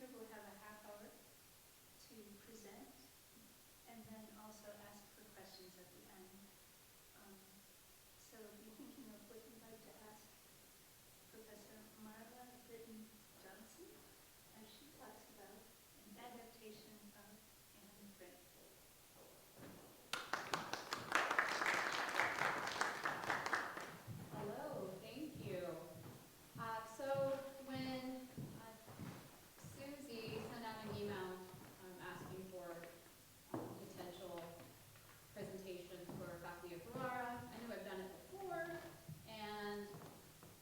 speaker will have a half hour to present and then also ask for questions at the end. So be thinking of what you'd like to ask Professor Marla Britton Johnson as she talks about an adaptation of Anne Frank. Hello, thank you. So when Susie sent out an email asking for potential presentations for faculty of Guara, I knew I've done it before, and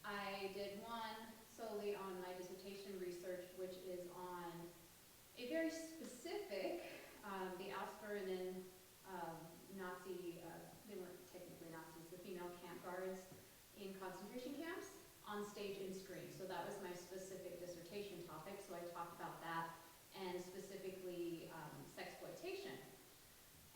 I did one solely on my dissertation research, which is on a very specific, the Ausführenden Nazi, they weren't technically Nazis, the female camp guards in concentration camps on stage and screen. So that was my specific dissertation topic, so I talked about that, and specifically sexploitation.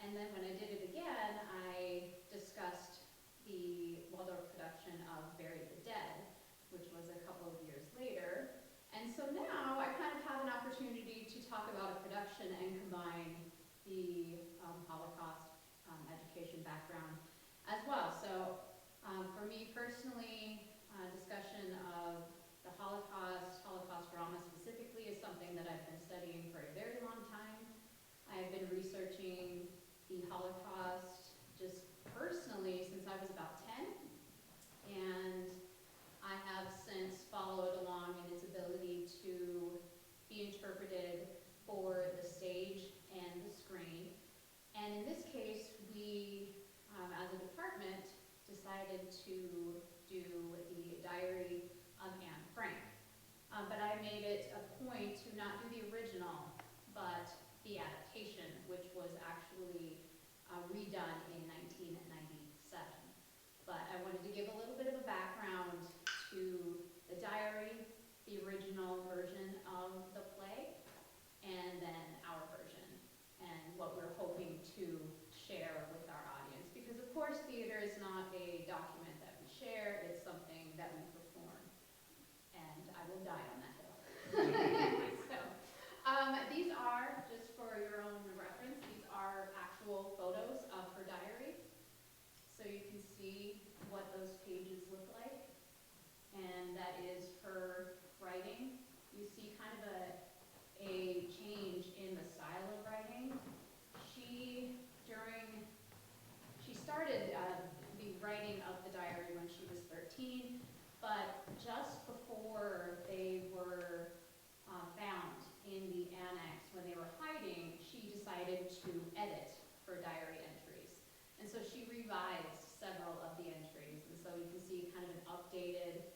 And then when I did it again, I discussed the Waldorf production of Bury the Dead, which was a couple of years later. And so now I kind of have an opportunity to talk about a production and combine the Holocaust education background as well. So for me personally, discussion of the Holocaust drama specifically, is something that I've been studying for a very long time. I've been researching the Holocaust just personally since I was about 10, and I have since followed along in its ability to be interpreted for the stage and the screen. And in this case, we, as a department, decided to do the Diary of Anne Frank. But I made it a point to not do the original, but the adaptation, which was actually redone in 1997. But I wanted to give a little bit of a background to the diary, the original version of the play, and then our version, and what we're hoping to share with our audience. Because of course theater is not a document that we share, it's something that we perform. And I will die on that hill. So, these are, just for your own reference, these are actual photos of her diary. So you can see what those pages look like. And that is her writing. You see kind of a change in the style of writing. She started the writing of the diary when she was 13, but just before they were found in the annex, when they were hiding, she decided to edit her diary entries. And so she revised several of the entries, and so you can see kind of an updated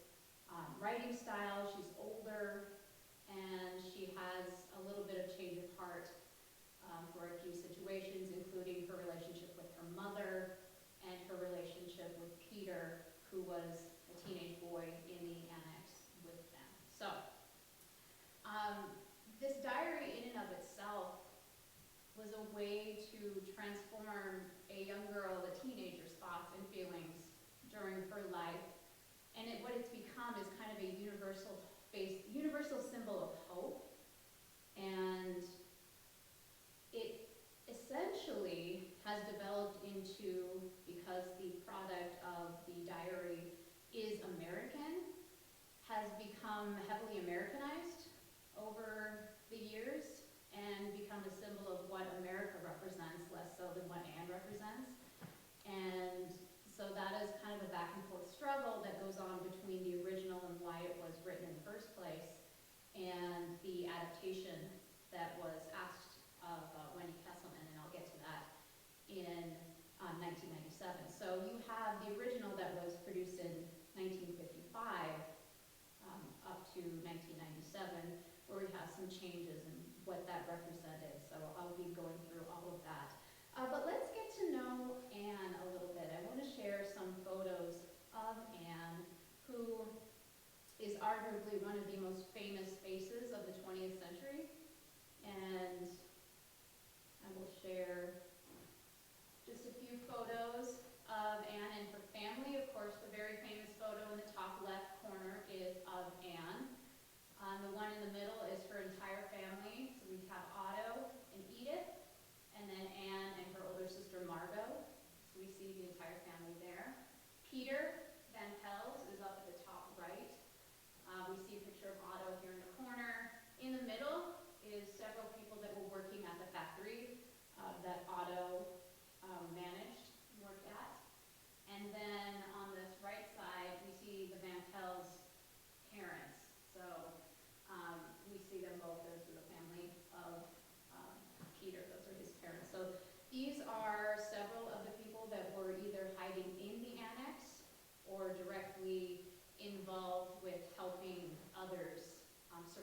writing style. She's older, and she has a little bit of change of heart for a few situations, including her relationship with her mother and her relationship with Peter, who was a teenage boy in the annex with them. So, this diary in and of itself was a way to transform a young girl, a teenager's thoughts and feelings during her life. And what it's become is kind of a universal symbol of hope. And it essentially has developed into, because the product of the diary is American, has become heavily Americanized over the years and become a symbol of what America represents, less so than what Anne represents. And so that is kind of a back and forth struggle that goes on between the original and why it was written in the first place, and the adaptation that was asked of Wendy Kesselman, and I'll get to that, in 1997. So you have the original that was produced in 1955 up to 1997, where we have some changes in what that represented. So I'll be going through all of that. But let's get to know Anne a little bit. I want to share some photos of Anne, who is arguably one of the most famous faces of the 20th century. And I will share just a few photos of Anne and her family. Of course, the very famous photo in the top left corner is of Anne. The one in the middle is her entire family.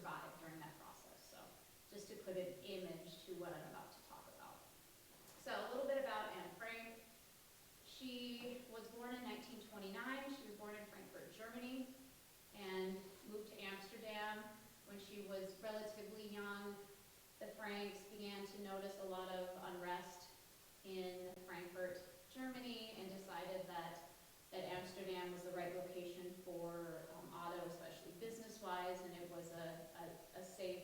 survived during that process. So just to put an image to what I'm about to talk about. So a little bit about Anne Frank. She was born in 1929. She was born in Frankfurt, Germany, and moved to Amsterdam when she was relatively young. The Franks began to notice a lot of unrest in Frankfurt, Germany, and decided that Amsterdam was the right location for Otto, especially business-wise, and it was a safe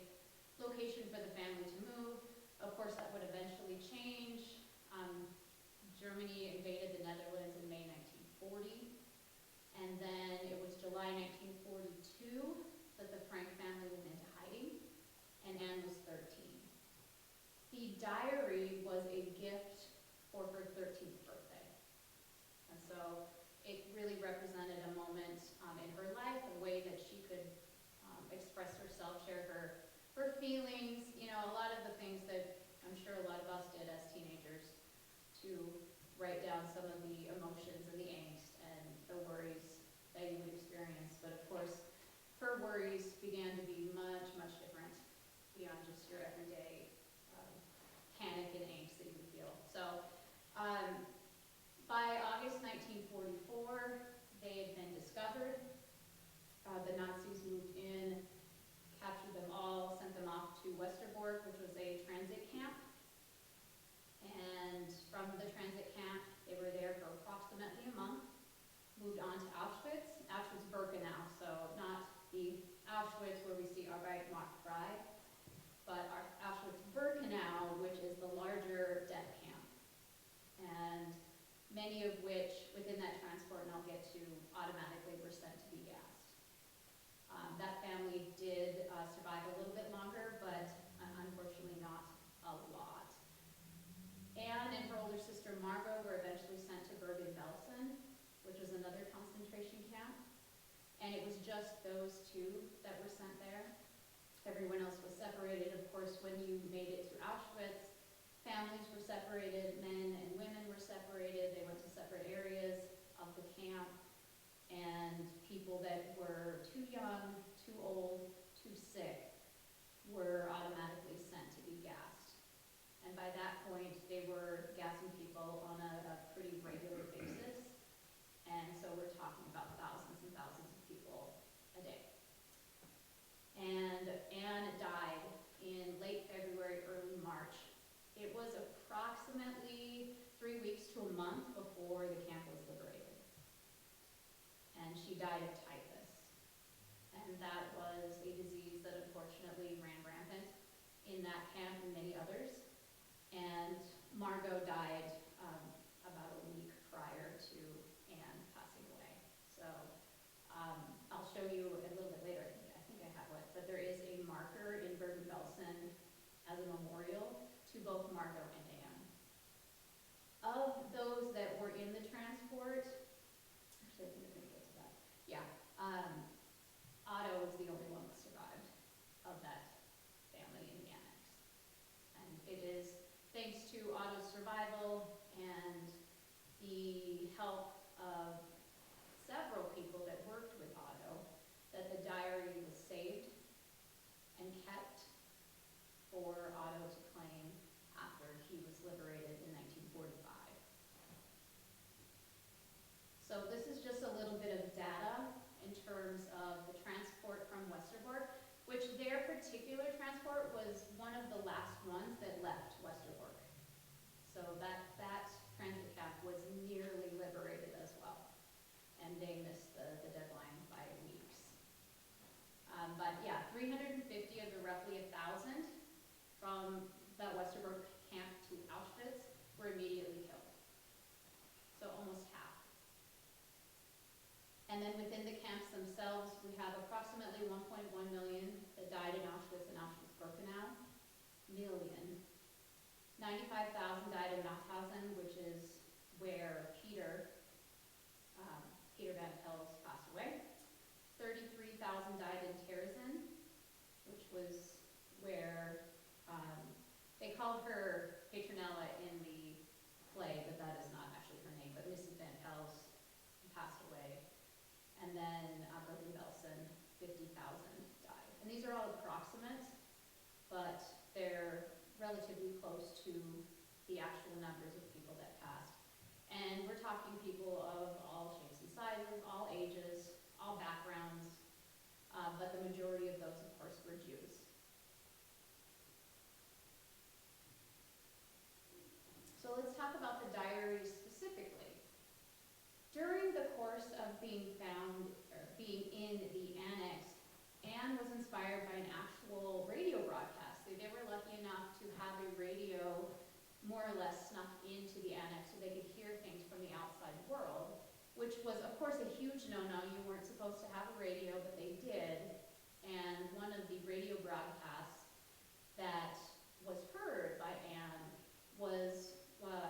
location for the family to move. Of course, that would eventually change. Germany invaded the Netherlands in May 1940, and then it was July 1942 that the Frank family went into hiding, and Anne was 13. The diary was a gift for her 13th birthday, and so it really represented a moment in her life, a way that she could express herself, share her feelings, you know, a lot of the things that I'm sure a lot of us did as teenagers, to write down some of the emotions and the angst and the worries that you would experience. But of course, her worries began to be much, much different beyond just your everyday panic and angst that you would feel. So by August 1944, they had been discovered. The Nazis moved in, captured them all, sent them off to Westerbork, which was a transit camp. And from the transit camp, they were there for approximately a month, moved on to Auschwitz-Birkenau, so not the Auschwitz where we see Arbeit macht frei, but Auschwitz-Birkenau, which is the larger death camp. And many of which, within that transport, and I'll get to, automatically were sent to be gassed. That family did survive a little bit longer, but unfortunately not a lot. Anne and her older sister Margot were eventually sent to Bergen-Belsen, which was another concentration camp. And it was just those two that were sent there. Everyone else was separated. Of course, when you made it to Auschwitz, families were separated, men and women were separated. They went to separate areas of the camp. And people that were too young, too old, too sick were automatically sent to be gassed. And by that point, they were gassing people on a pretty regular basis. And so we're talking about thousands and thousands of people a day. And Anne died in late February, early March. It was approximately 3 weeks to a month before the camp was liberated. And she died of typhus. And that was a disease that unfortunately ran rampant in that camp and many others. And Margot died about a week prior to Anne passing away. So I'll show you a little bit later, I think I have it, but there is a marker in Bergen-Belsen as a memorial to both Margot and Anne. Of those that were in the transport, actually I think we're going to get to that. Yeah, Otto was the only one that survived of that family in the annex. And it is thanks to Otto's survival and the help of several people that worked with Otto that the diary was saved and kept for Otto to claim after he was liberated in 1945. So this is just a little bit of data in terms of the transport from Westerbork, which their particular transport was one of the last ones that left Westerbork. So that transit camp was nearly liberated as well. And they missed the deadline by weeks. But yeah, 350 of the roughly 1,000 from that Westerbork camp to Auschwitz were immediately killed. So almost half. And then within the camps themselves, we have approximately 1.1 million that died in Auschwitz and Auschwitz-Birkenau. 95,000 died in Mauthausen, which is where Peter Van Pels passed away. 33,000 died in Terezin, which was where they called her Petronella in the play, but that is not actually her name, but Mrs. Van Pels passed away. And then Bergen-Belsen, 50,000 died. And these are all approximate talking people of all shapes and sizes, all ages, all backgrounds, but the majority of those, of course, were Jews. So let's talk about the diary specifically. During the course of being found, or being in the annex, Anne was inspired by an actual radio broadcast. They were lucky enough to have a radio more or less snuck into the annex so they could hear things from the outside world, which was, of course, a huge no-no. You weren't supposed to have a radio, but they did. And one of the radio broadcasts that was heard by Anne was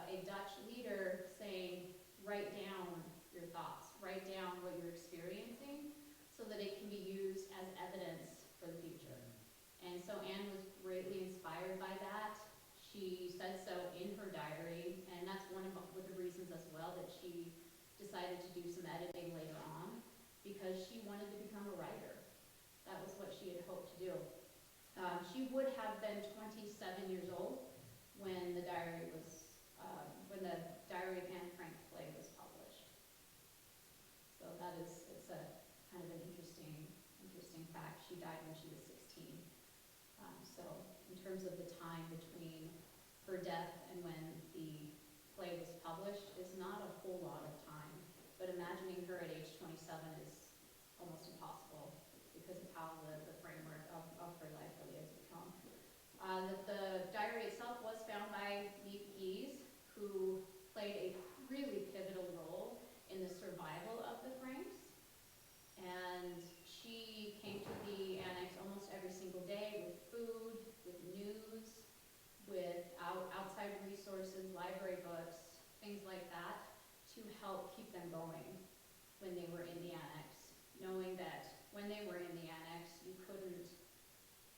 a Dutch leader saying, write down your thoughts, write down what you're experiencing so that it can be used as evidence for the future. And so Anne was greatly inspired by that. She said so in her diary, and that's one of the reasons as well that she decided to do some editing later on, because she wanted to become a writer. That was what she had hoped to do. She would have been 27 years old when the diary of Anne Frank play was published. So it's a kind of an interesting fact. She died when she was 16. So in terms of the time between her death and when the play was published is not a whole lot of time. But imagining her at age 27 is almost impossible because of how the framework of her life really has become. The diary itself was found by Lief Gies, who played a really pivotal role in the survival of the Franks. And she came to the annex almost every single day with food, with news, with outside resources, library books, things like that, to help keep them going when they were in the annex, knowing that when they were in the annex, you couldn't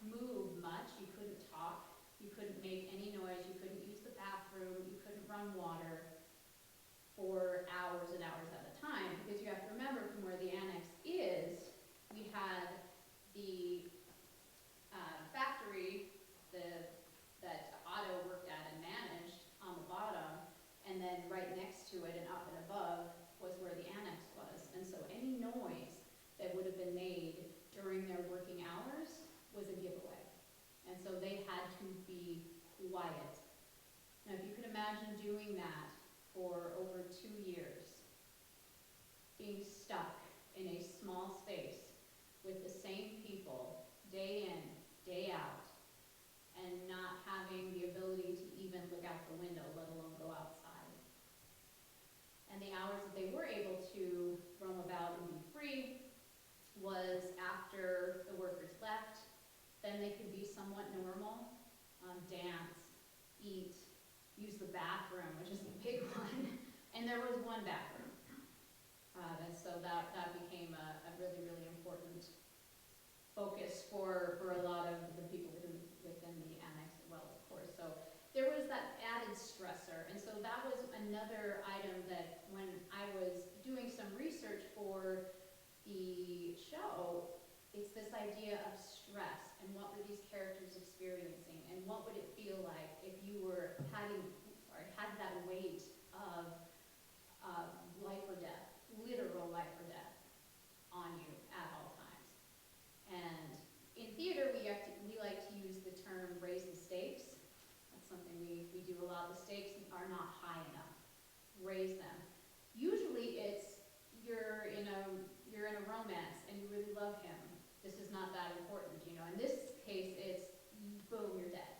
move much, you couldn't talk, you couldn't make any noise, you couldn't use the bathroom, you couldn't run water for hours and hours at a time, because you have to remember from where the annex is, we had the factory that Otto worked at and managed on the bottom, and then right next to it and up and above was where the annex was. And so any noise that would have been made during their working hours was a giveaway. And so they had to be quiet. Now, if you can imagine doing that for over 2 years, being stuck in a small space with the same people day in, day out, and not having the ability to even look out the window, let alone go outside. And the hours that they were able to roam about and be free was after the workers left. Then they could be somewhat normal, dance, eat, use the bathroom, which is a big one. And there was one bathroom. And so that became a really, really important focus for a lot of the people within the annex as well, of course. So there was that added stressor. And so that was another item that when I was doing some research for the show, it's this idea of stress and what were these characters experiencing and what would it feel like if you were had that weight of life or death, literal life or death on you at all times. And in theater, we like to use the term raise the stakes. That's something we do a lot. The stakes are not high enough. Raise them. Usually it's you're in a romance and you really love him. This is not that important, you know. In this case, it's boom, you're dead.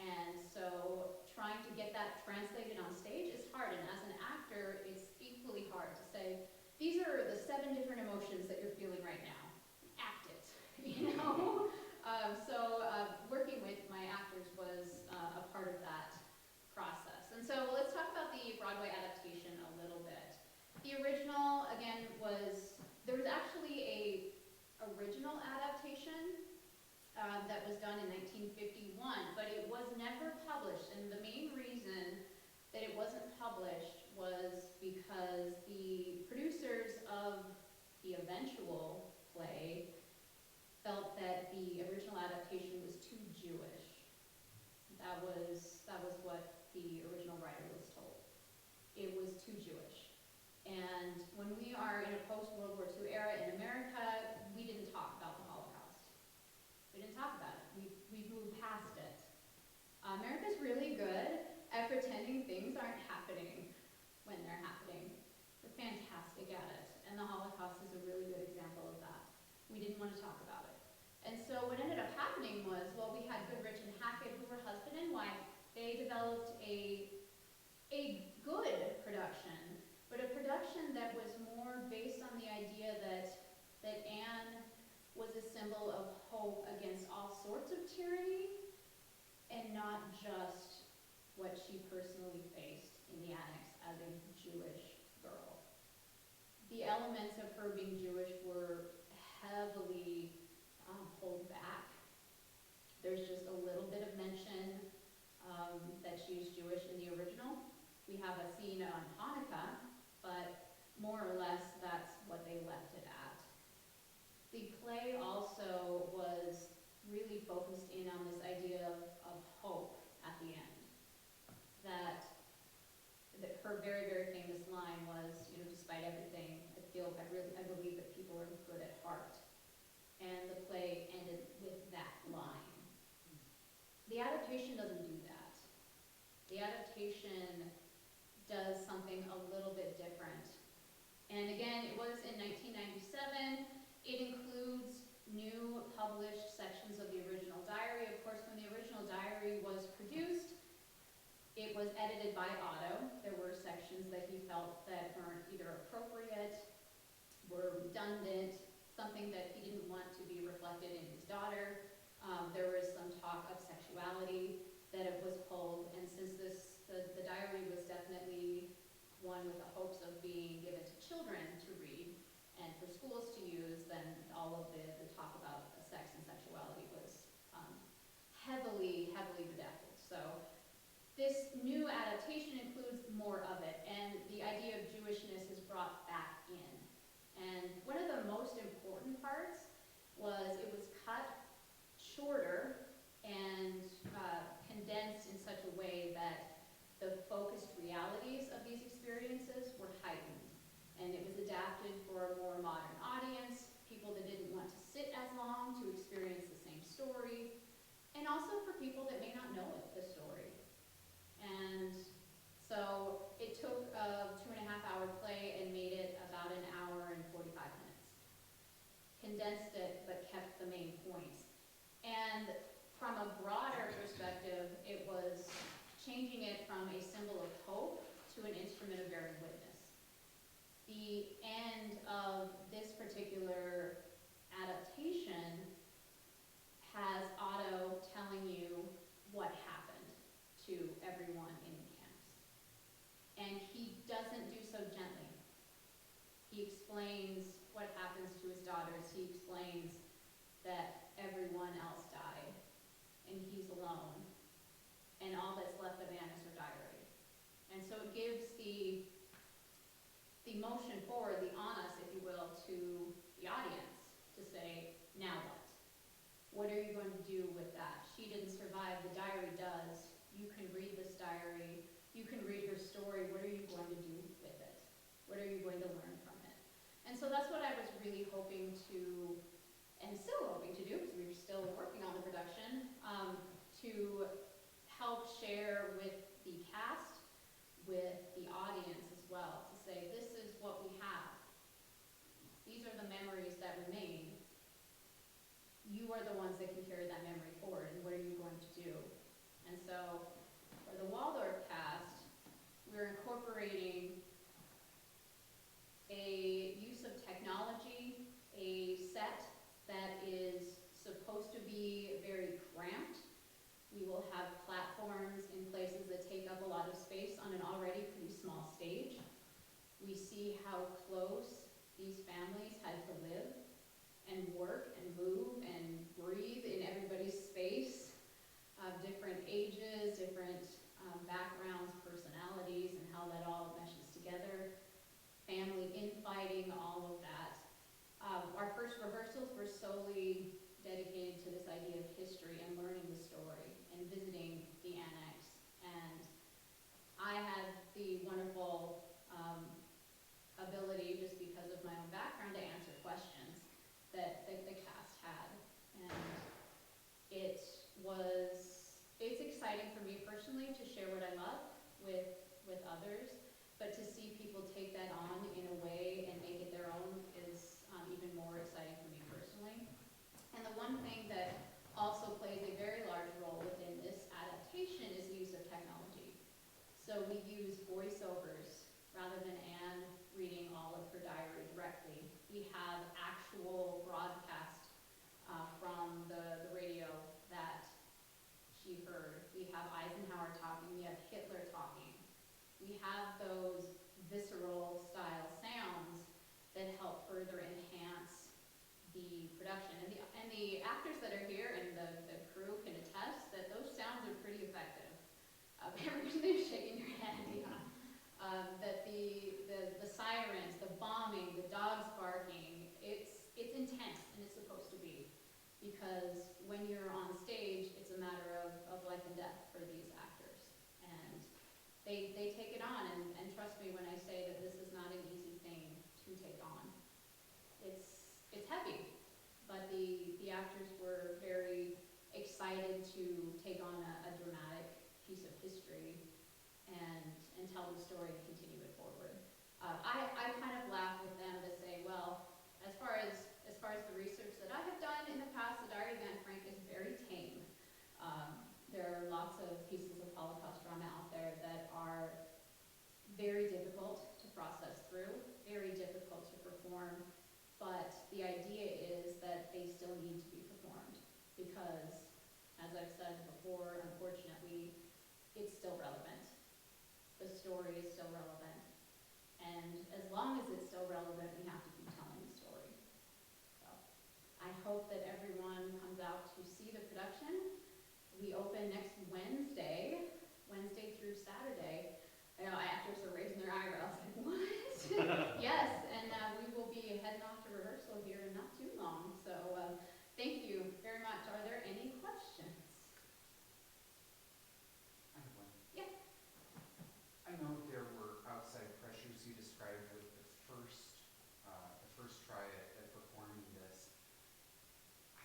And so trying to get that translated on stage is hard. And as an actor, it's equally hard to say, these are the 7 different emotions that you're feeling right now. Act it, you know? Working with my actors was a part of that process. And so let's talk about the Broadway adaptation a little bit. The original, again, there was actually a original adaptation that was done in 1951, but it was never published. And the main reason that it wasn't published was because the producers of the eventual play felt that the original adaptation was too Jewish. That was what the original writer was told. things aren't happening when they're happening. We're fantastic at it, and the Holocaust is a really good example of that. We didn't want to talk about it. And so what ended up happening was, well, we had Goodrich and Hackett, who were husband and wife. They developed a good production, but a production that was more based on the idea that Anne was a symbol of hope against all sorts of tyranny, and not just what she personally faced in the annex as a Jewish girl. The elements of her being Jewish were heavily pulled back. There's just a little bit of mention that she is Jewish in the original. We have a scene on Hanukkah, but more or less that's what they left it at. The play also was really focused in on this idea of hope at the end. That her very, very famous line was, you know, despite everything, I believe that people are good at heart. And the play ended with that line. The adaptation doesn't do that. The adaptation does something a little bit different. And again, it was in 1997. It includes new published sections of the original diary. Of course, when the original diary was produced, it was edited by Otto. There were sections that he felt that weren't either appropriate, were redundant, something that he didn't want to be reflected in his daughter. There was some talk of sexuality that it was pulled, and since the diary was definitely one with the hopes of being given to children to read and for schools to use, then all of the talk about sex and sexuality was heavily, heavily redacted. So this new adaptation includes more of it, and the idea of Jewishness is brought back in. And one of the most important parts was it was cut shorter and condensed in such a way that the focused realities of these experiences were heightened. And it was adapted for a more modern audience, people that didn't want to sit as long to experience the same story, and also for people that may not know the story. And so it took a 2.5-hour play and made it about 1 hour and 45 minutes. Condensed it, but kept the main points. And from a broader perspective, it was changing it from a symbol of hope to an instrument of bearing witness. The end of this particular adaptation has Otto telling you what happened to everyone in the camps. And he doesn't do so gently. He explains what happens to his daughters. He explains that everyone else died, and he's alone. And all that's left of Anne is her diary. And so it gives the motion forward, the onus, if you will, to the audience to say, now what? What are you going to do with that? She didn't survive, the diary does. You can read this diary, you can read her story. What are you going to do with it? What are you going to learn from it? And so that's what I was really hoping to, and still hoping to do, because we're still working on the production, to help share with the cast, with the audience as well, to say, this is what we have. These are the memories that remain. You are the ones that can carry that memory forward, and what are you going to do? And so, for the Waldorf cast, we're incorporating a use of technology, a set that is supposed to be very cramped. We will have platforms in places that take up a lot of space on an already pretty small stage. We see how close these families had to live and work and move and breathe in everybody's space of different ages, different backgrounds, personalities, and how that all meshes together. Family infighting, all of that. Our first rehearsals were solely dedicated to this idea of history and learning the story and visiting the annex. And I had the wonderful ability, just because of my own background, to answer questions that the cast had. And it's exciting for me personally to share what I love with we have those visceral style sounds that help further enhance the production. And the actors that are here and the crew can attest that those sounds are pretty effective. Everybody's shaking your head, yeah. That the sirens, the bombing, the dogs barking, it's intense, and it's supposed to be. Because when you're on stage, it's a matter of life and death for these actors. And they take it on, and trust me when I say that this is not an easy thing to take on. It's heavy, but the actors were very excited to take on a dramatic piece of history and tell the story and continue it forward. I kind of laugh with them to say, well, as far as the research that I have done in the past, the Diary of Anne Frank is very tame. There are lots of pieces of Holocaust drama out there that are very difficult to process through, very difficult to perform, but the idea is that they still need to be performed because, as I've said before, unfortunately, it's still relevant. The story is still relevant. And as long as it's still relevant, we have to keep telling the story. So I hope that everyone comes out to see the production. We open next Wednesday through Saturday. I know actors are raising their eyebrows like, what? Yes, and we will be heading off to rehearsal here in not too long. So thank you very much. Are there any questions? I have one. Yeah. I know there were outside pressures you described with the first try at performing this.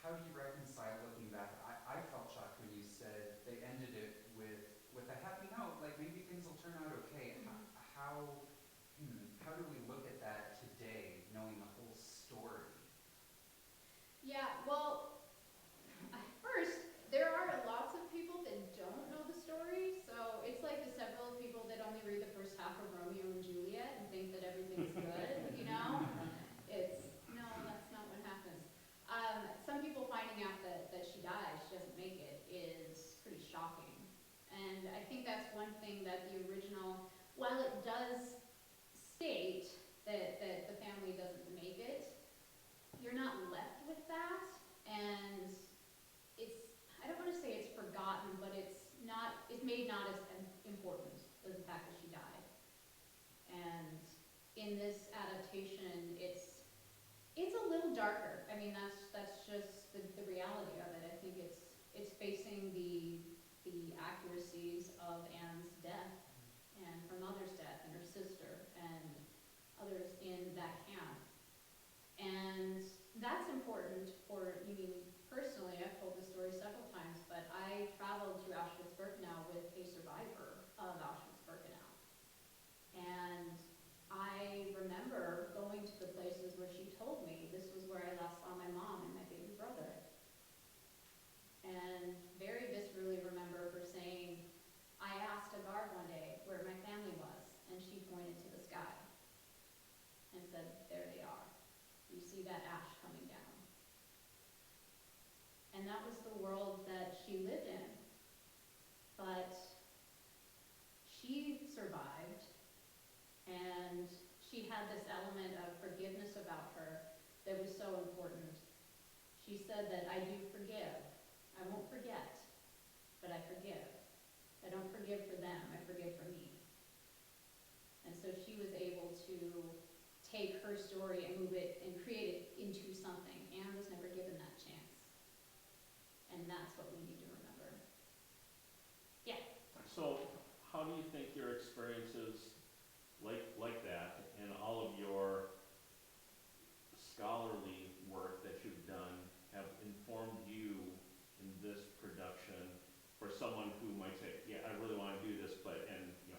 How do you reconcile looking back? I felt shocked when you said they ended it with a happy note, like maybe things will turn out okay. How do we look at that today, knowing the whole story? Yeah, well, first, there are lots of people that don't know the story, so it's like the several people that only read the first half of Romeo and Juliet and think that everything's good, you know? No, that's not what happens. Some people finding out that she dies, she doesn't make it, is pretty shocking. And I think that's one thing that the original, while it does state that the family doesn't make it, you're not left with that, and I don't want to say it's forgotten, but it's made not as important as the fact that she died. And in this adaptation, it's a little darker. I mean, that's just the reality of it. I think it's facing the accuracies of Anne's death and her mother's death and her sister and others in that camp. And that's important for me personally. I've told this story several times, but I traveled to Auschwitz-Birkenau with a survivor of Auschwitz-Birkenau. And I remember going to the places where she told me this was where I last saw my mom and my baby brother. And very viscerally remember her saying, I asked a guard one day where my family was, and she pointed to the sky and said, there they are. You see that ash coming down. And that was the world that she lived in. But she survived, and she had this element of forgiveness about her that was so important. She said that I do forgive. I won't forget, but I forgive. I don't forgive for them, I forgive for me. And so she was able to take her story and move it and create it into something. Anne was never given that chance. And that's what we need to remember. Yeah. So how do you think your experiences like that and all of your scholarly work that you've done have informed you in this production for someone who might say, yeah, I really want to do this, but, and, you know,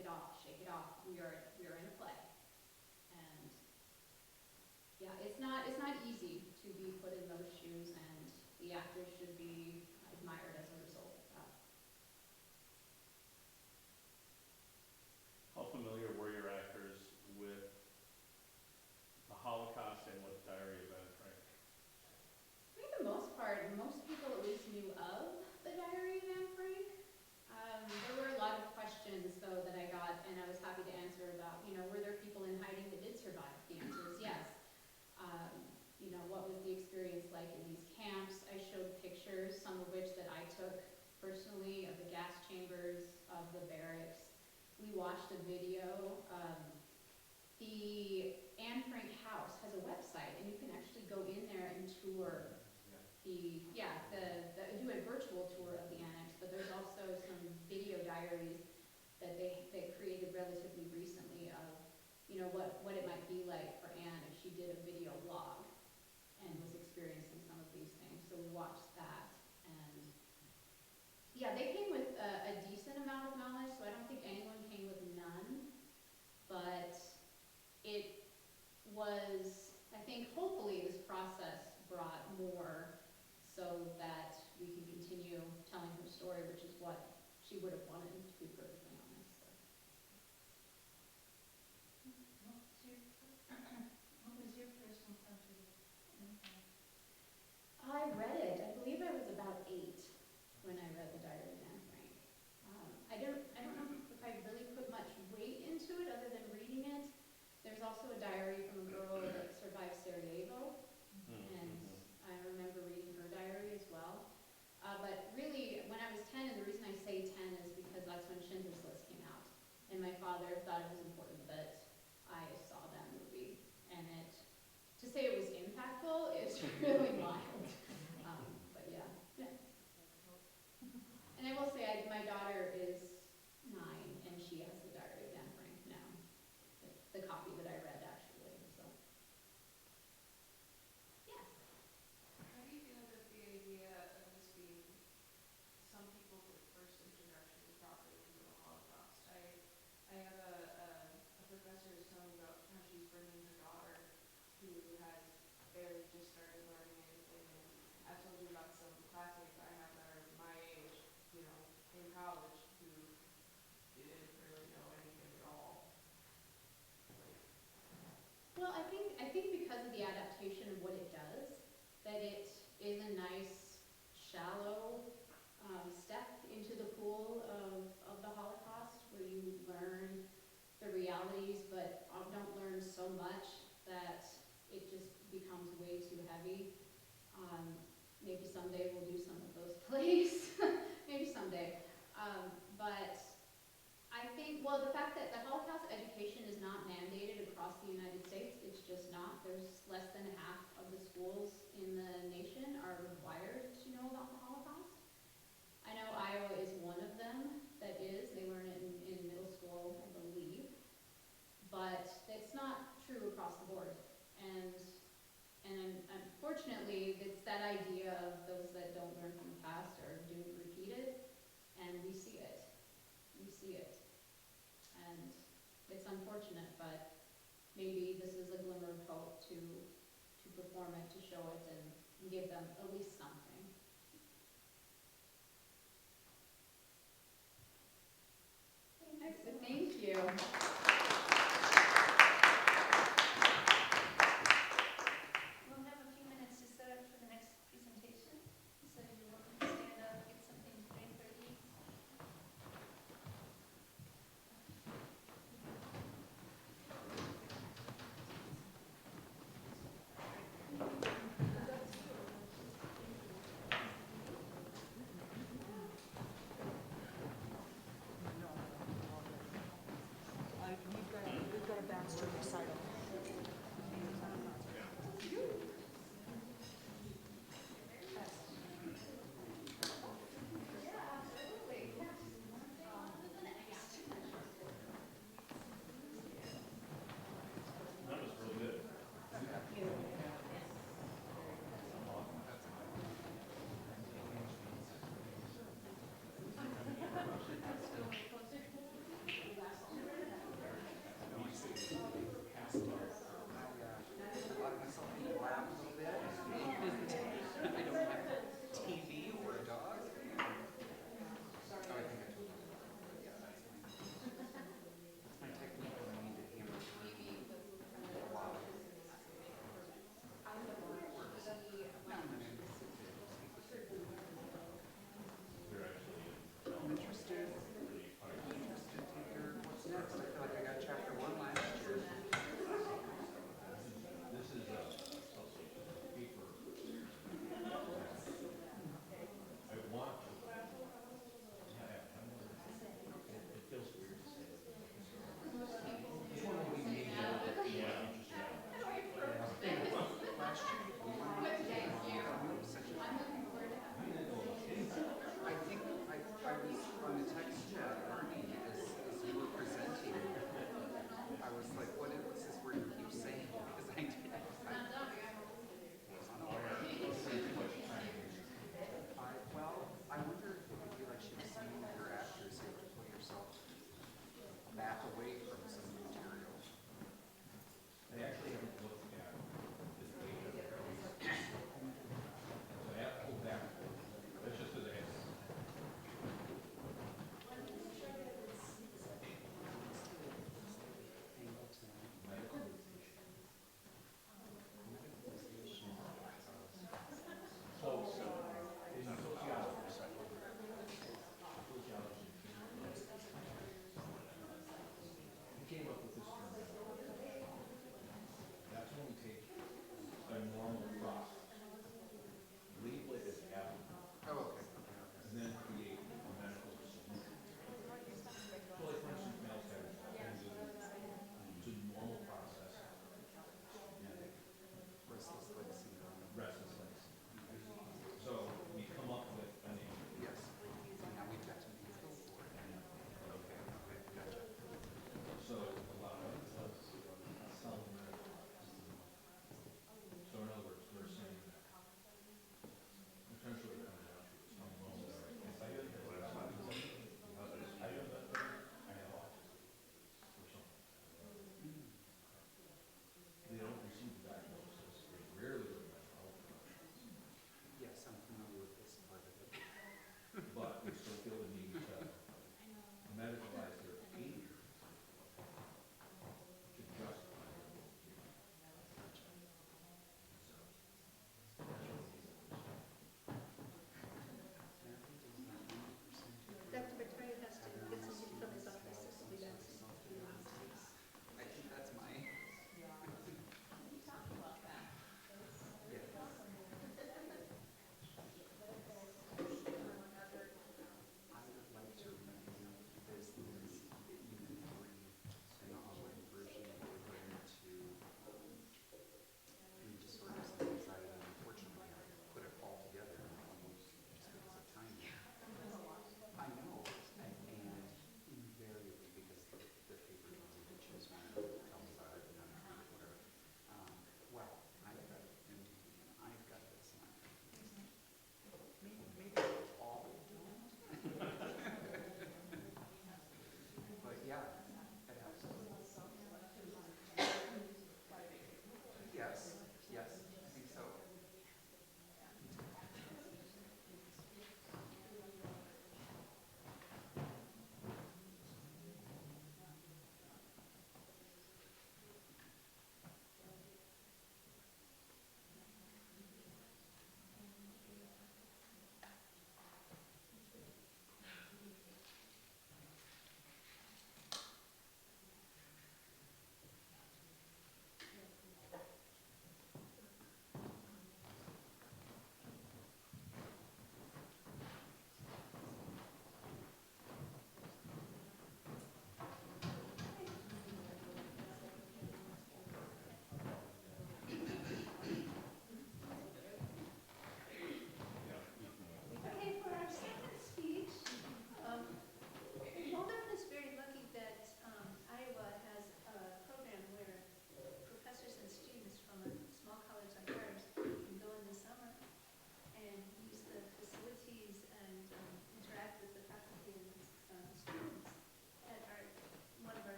it off, shake it off. We are in a play. And yeah, it's not easy to be put in those shoes, and the actors should be admired as a result of that. How familiar were your actors with the Holocaust and with Diary of Anne Frank? For the most part, most people at least knew of the Diary of Anne Frank. There were a lot of questions, though, that I got, and I was happy to answer about, were there people in hiding that did survive? The answer is yes. What was the experience like in these camps? I showed pictures, some of which that I took personally, of the gas chambers, of the barracks. We watched a video. The Anne Frank house has a website, and you can actually go in there and tour do a virtual tour of the annex, but there's also some video diaries that they created relatively recently of, what it might be like for Anne if she did a video log and was experiencing some of these things. So we watched that, and yeah, they came with a decent amount of knowledge, so I don't think anyone came with none, but it was, I think, hopefully this process brought more so that we can continue telling her story, which is what she would have wanted, to be perfectly honest. So. What was your first encounter with Anne Frank? I read it. I believe I was about 8 when I read the Diary of Anne Frank. I don't know if I really put much weight into it other than reading it. There's also a diary from a girl that survived Sarajevo, and I remember reading her diary as well. But really, when I was 10, and the reason I say 10 is because that's when Schindler's List came out, and my father thought it was important that I saw that movie, and to say it was impactful is really mild. But yeah. And I will say, my daughter is 9, and she has the Diary of Anne Frank now, the copy that I read actually. So. Yes. How do you feel about the idea of this being some people's first introduction properly to the Holocaust? I have a professor who's telling me about how she's bringing her daughter, who has barely just started learning anything, and I've told you about some classmates I have that are my age, in college, who didn't really know anything at all. Well, I think because of the adaptation of what it does, that it is a nice, shallow step into the pool of the Holocaust, where you learn the realities, but don't learn so much that it just becomes way too heavy. Maybe someday we'll do some of those plays. Maybe someday. But I think, well, the fact that the Holocaust education is not mandated across the United States, it's just not. There's less than half of the schools in the nation are required to know about the Holocaust. I know Iowa is one of them that is. They learn it in middle school, I believe. But it's not true across the board. And unfortunately, it's that idea of those that don't learn from the past are doomed to repeat it, and we see it. We see it. And it's unfortunate, but maybe this is a glimmer of hope to perform it, to show it, and give them at least something. Thank you. We'll have a few minutes to set up for the next presentation, so you're welcome to stand up, get something to drink or eat.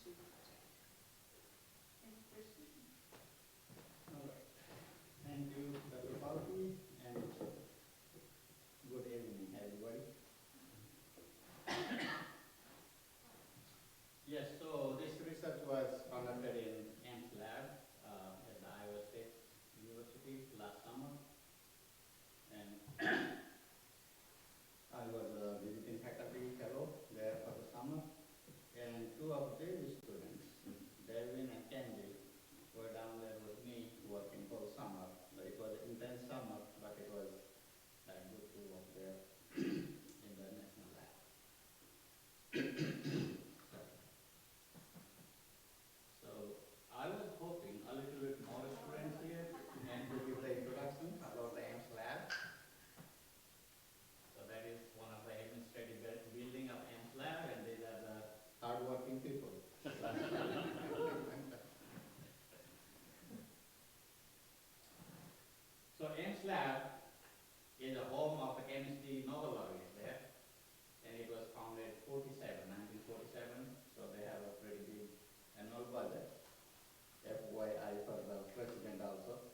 chemistry project. Any questions? All right. Thank you, Dr. Palki, and good evening, everybody. Yes, so this research was conducted in AMS lab at the Iowa State University last summer. And I was a visiting faculty fellow there for the summer. And two of the students, Devin and Candy, were down there with me working for the summer. It was an intense summer, but it was good to work there in the national lab. So I was hoping a little bit more students here and to give the introduction about the AMS lab. So that is one of the administrative building of AMS lab, and these are the hardworking people. So AMS lab is a home of the chemistry Nobel laureate there, and it was founded 1947, so they have a pretty big annual budget. FYI for the president also.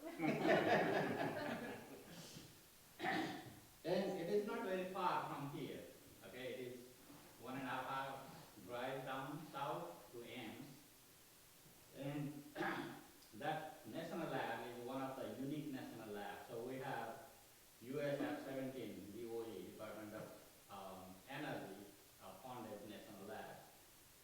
And it is not very far from here, okay? It is 1.5 hours drive down south to Ames. And that national lab is one of the unique national labs. So we have USF-17, DOE, Department of Energy, funded national lab.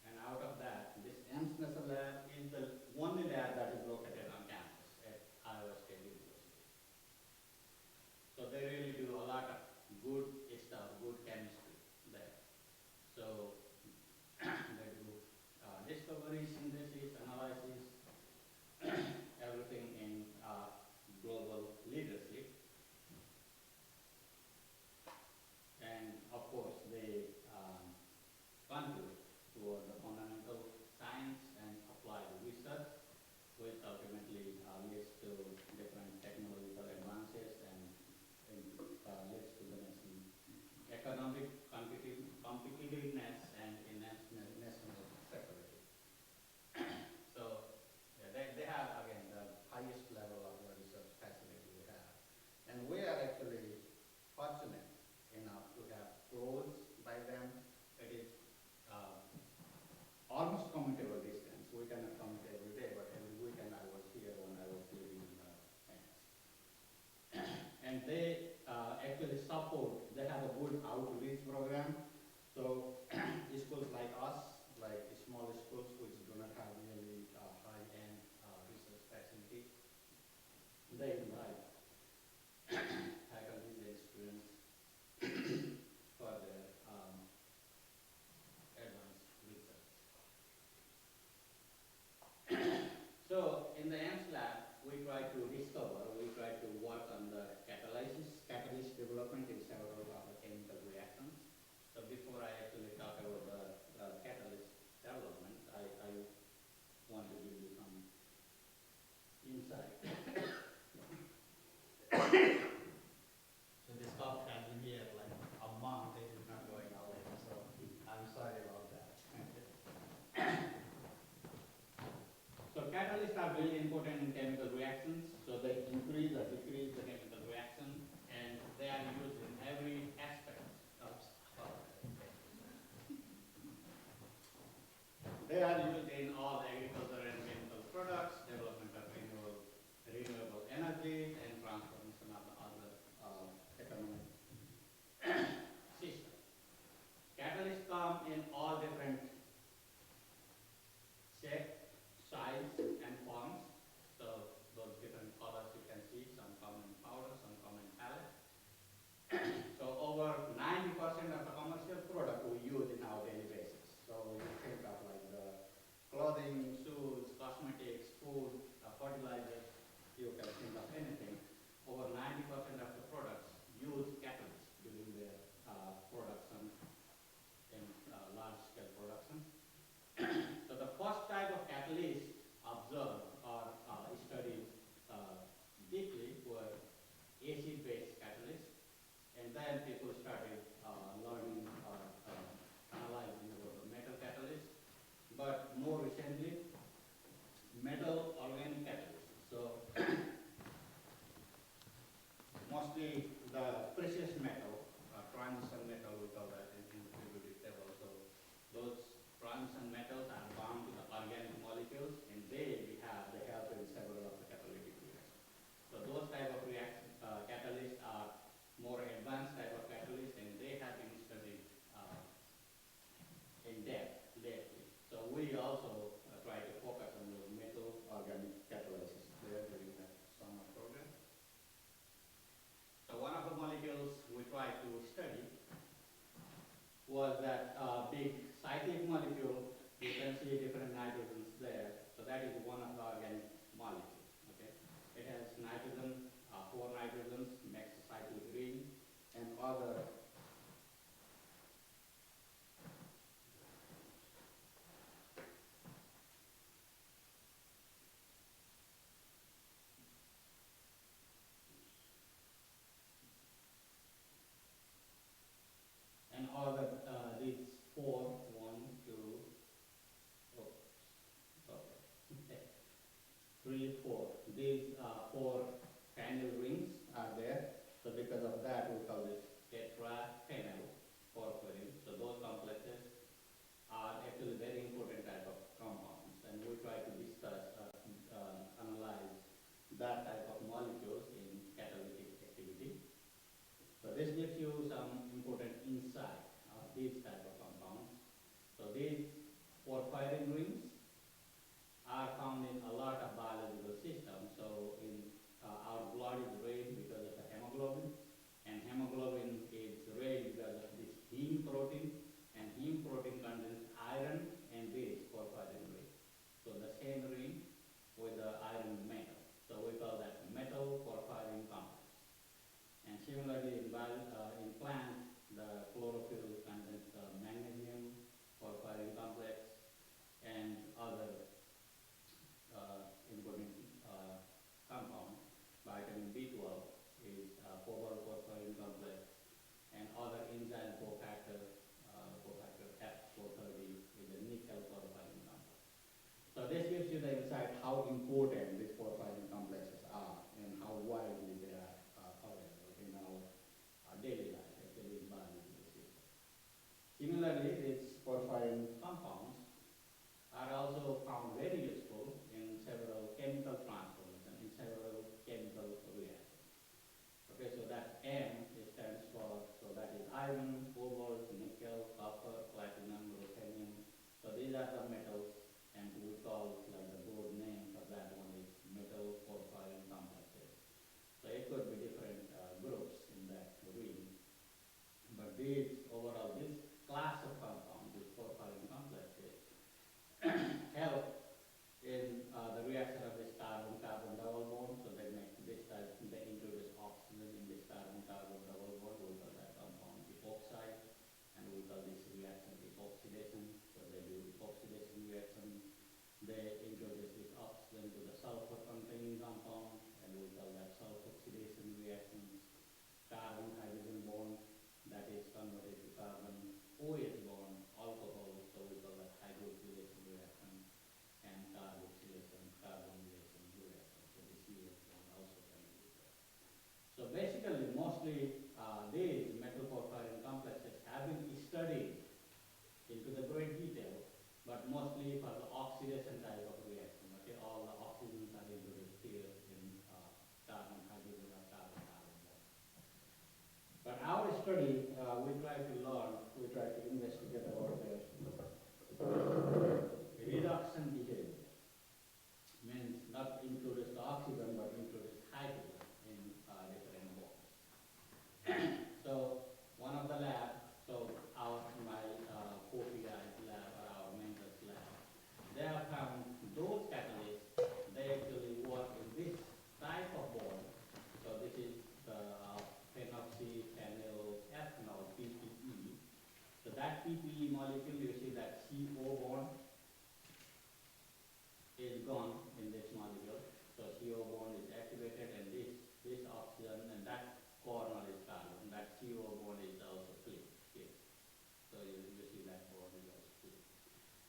And out of that, this Ames National Lab is the only lab that is located on campus at Iowa State University. So they really do a lot of good stuff, good chemistry there. So they do discovery, synthesis, analysis, everything in global leadership. And of course, they contribute toward the fundamental science and applied research, which ultimately leads to different technological advances and leads to the national economic competitiveness and enhanced national security. So they have, again, the highest level of the research facility we have. And we are actually fortunate enough to have close by them. It is almost commutable distance. We cannot commute every day, but every weekend I was here when I was living in France. And they actually support, they have a good outreach program. So schools like us, like small schools which do not have really high-end research facility, they invite faculty and students for their advanced research. So in the AMS lab, we try to work on the catalyst development in several of the chemical reactions. So before I actually talk about the catalyst development, I want to give you some insight. So this talk has been here like a month, it is not going away, so I'm sorry about that. So catalysts are really important in chemical reactions, so they increase or decrease the chemical reaction, and they are used in every aspect of was that big cyclic molecule. You can see different nitrogens there. So that is one of the organic molecules. Okay, it has nitrogen, 4 nitrogens, makes a cyclic ring, and other these four, one, two, oh, okay, 3, 4. These 4 candle rings are there. So because of that, we call this tetraphenyl porphyrin. So those complexes are actually very important type of compounds, and we try to discuss, analyze that type of molecules in catalytic activity. So this gives you some important insight of these type of compounds. So these porphyrin rings are found in a lot of biological systems. So in our blood is red because of the hemoglobin, and hemoglobin is red because of this heme protein, and heme protein contains iron and this porphyrin ring. So the same ring with the iron metal. So we call that metal porphyrin complex. And similarly, in plants, the chlorophyll contains the magnesium porphyrin complex and other important compound. Vitamin B12 is cobalt porphyrin complex, and other enzyme cofactor, cofactor F430 is a nickel porphyrin complex. So this gives you the insight how important these porphyrin complexes are and how widely they are available in our daily life, actually in biological system. Similarly, these porphyrin compounds are also found very useful in several chemical transformation, in several chemical reactions. Okay, so that M stands for, so that is iron, cobalt, nickel, copper, platinum, ruthenium. So these are the metals, and we call, like the board name for that one is metal porphyrin complexes. So it could be different groups in that ring, but these overall, this class of compounds, these porphyrin complexes, help in the reaction of this carbon-carbon double bond. So they make this type, they introduce oxygen in this carbon-carbon double bond. We call that compound epoxide, and we call this reaction epoxidation. So they do epoxidation reaction. They introduce this oxygen to the sulfur-containing compound, and we call that sulfoxidation reactions. Carbon-hydrogen bond, that is converted to carbon-OH bond, alcohol, so we call that hydroxylation reaction, and carboxylation, carbonylation reaction. So the CH bond also can be there. So basically, mostly these metal porphyrin complexes have been studied into the great detail, but mostly for the oxidation type of reaction. Okay, all the oxygens are introduced here in carbon-hydrogen or carbon-carbon bond. But our study, we try to learn, we try to investigate about the reduction behavior. Means not introduce the oxygen, but introduce hydrogen in different bonds. So one of the lab, so my co-PI's lab or our mentor's lab, they have found those catalysts, they actually work in this type of bond. So this is the phenoxyphenyl ethanol, PPE. So that PPE molecule, you see that CO bond is gone in this molecule. So CO bond is activated, and this oxygen, and that corner is carbon. That CO bond is also flipped here. So you see that bond is also flipped.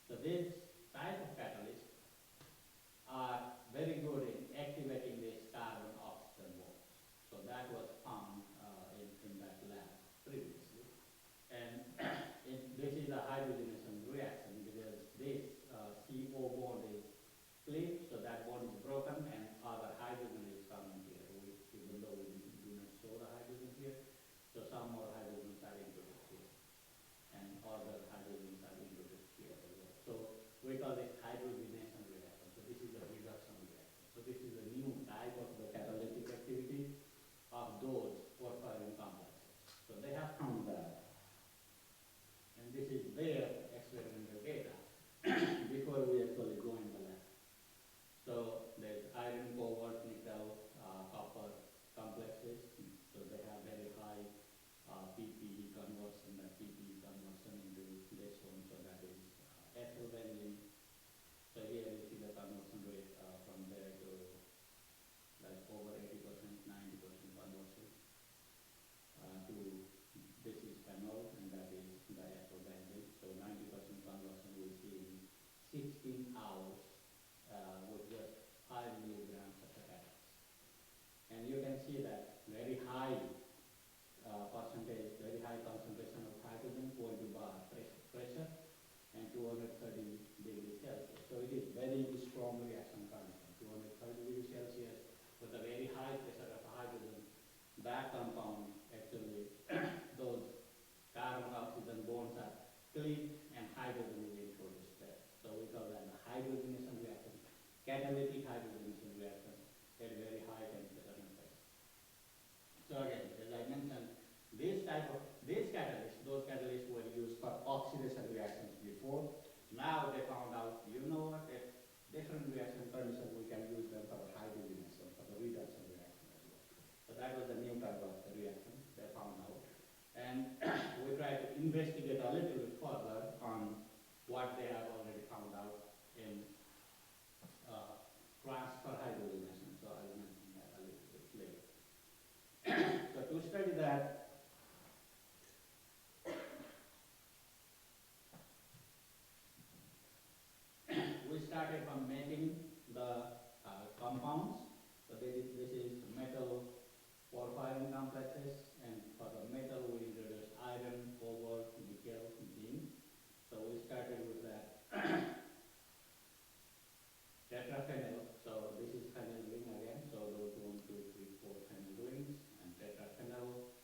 So this type of catalysts are very good in activating this carbon-oxygen bonds. So that was found in that lab previously. And this is a hydrogenation reaction because this CO bond is flipped, so that bond is broken, and other hydrogen is coming here. Even though we do not show the hydrogen here, so some more hydrogens are introduced here, and other hydrogens are introduced here as well. So ethylbenzene. So here you see the conversion rate from there to like over 80%, 90% conversion to this is phenol and that is the ethylbenzene. So 90% conversion we see in 16 hours with just 5 milligrams of the catalyst. And you can see that very high percentage, very high concentration of hydrogen, 20 bar pressure and 230 degrees Celsius. So it is very strong reaction condition, 230 degrees Celsius with a very high pressure of hydrogen. That compound actually, those carbon-oxygen bonds are clipped and hydrogen is introduced there. So we call that the hydrogenation reaction, catalytic hydrogenation reaction at very high temperature and pressure. So again, as I mentioned, these catalysts, those catalysts were used for oxidation reactions before. Now they found out, you know what, at different reaction conditions we can use them for hydrogenation, for the reduction reaction as well. So that was the new type of reaction they found out. And we try to investigate a little bit further on what they have already found out in transfer hydrogenation. So I'll mention that a little bit later. So to study that, we started from making the compounds. So this is metal porphyrin complexes, and for the metal we introduced iron, cobalt, nickel, zinc. So we started with that tetraphenyl. So this is phenyl ring again. So those 1, 2, 3, 4 phenyl rings, and tetraphenyl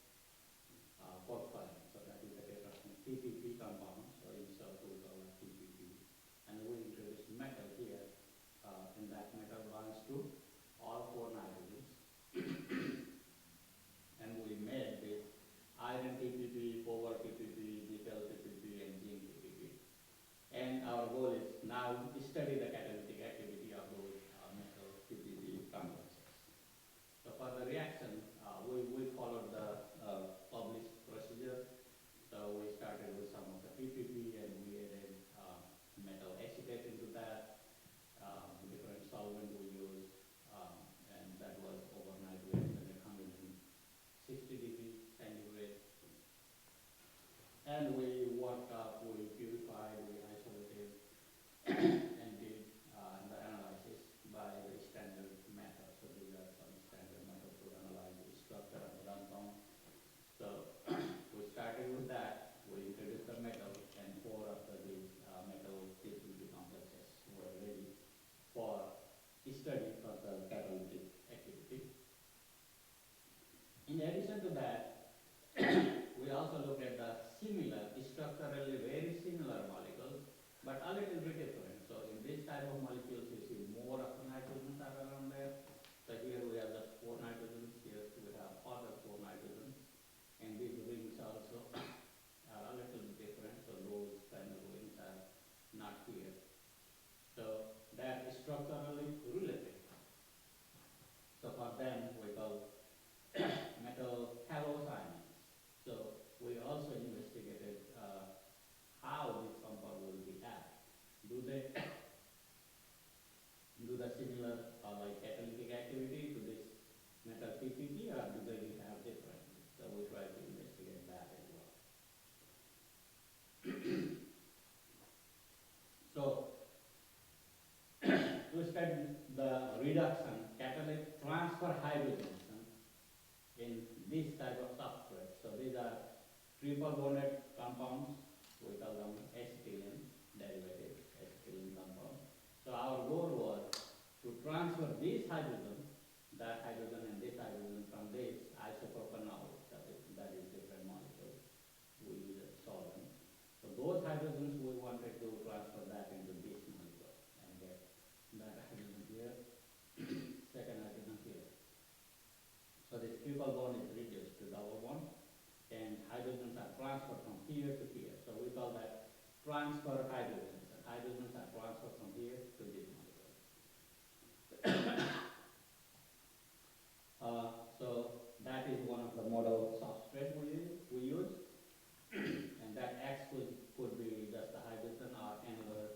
porphyrin. So that is the tetraphenyl TPP compound. So in short we call it TPP. And we introduced metal here. In that metal bonds to all 4 nitrogens. And we made this iron TPP, cobalt TPP, nickel TPP, and zinc TPP. And our goal is now to study the catalytic activity of those metal TPP complexes. So for the reaction, we followed the published procedure. So we started with some of the TPP and we added metal acetate into that. Different solvent we used, and that was overnight reaction at 160 degrees centigrade. And we worked up, we purified, we isolated, and did the analysis by the standard method. So these are some standard methods to analyze the structure of the compound. So we started with that. We introduced the metal, and 4 of these metal TPP complexes were ready for study for the catalytic activity. In addition to that, we also looked at the similar, structurally very similar molecules, but a little bit different. So in this type of molecules, you see more of the nitrogens are around there. So here we have just 4 nitrogens, here we have other 4 nitrogens, and these rings also are a little bit different. So those kind of rings are not here. So they are structurally related. So for them we call metal halocyanins. So we also investigated how this compound will react. Do they do the similar like catalytic activity to this metal TPP, or do they have differently? So we try to investigate that as well. So to study the reduction, catalytic transfer hydrogenation in this type of substrate. So these are triple bonded compounds. We call them acetylene derivative, acetylene compounds. So our goal was to transfer this hydrogen, that hydrogen and this hydrogen from this isopropanol, that is different molecule. We use a solvent. So those hydrogens we wanted to transfer that into this molecule and get that hydrogen here, second hydrogen here. So this triple bond is reduced to double bond, and hydrogens are transferred from here to here. So we call that transfer hydrogens. And hydrogens are transferred from here to this molecule. So that is one of the model substrate we use, and that X could be just the hydrogen or another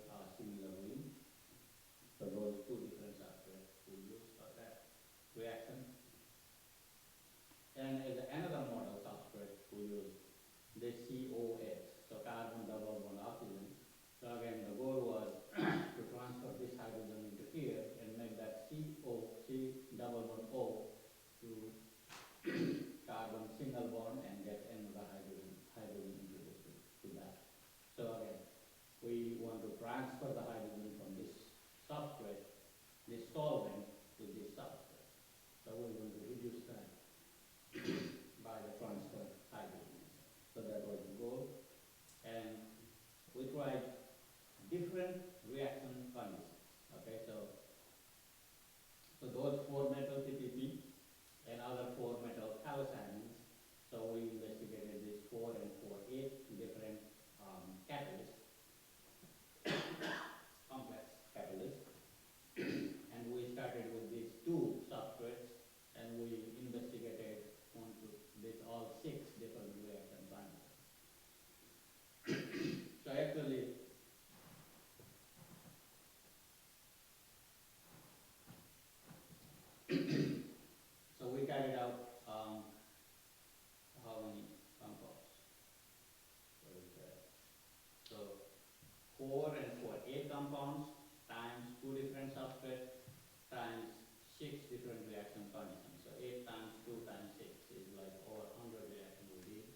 different reaction conditions. So 8 times 2 times 6 is like over 100 reactions we did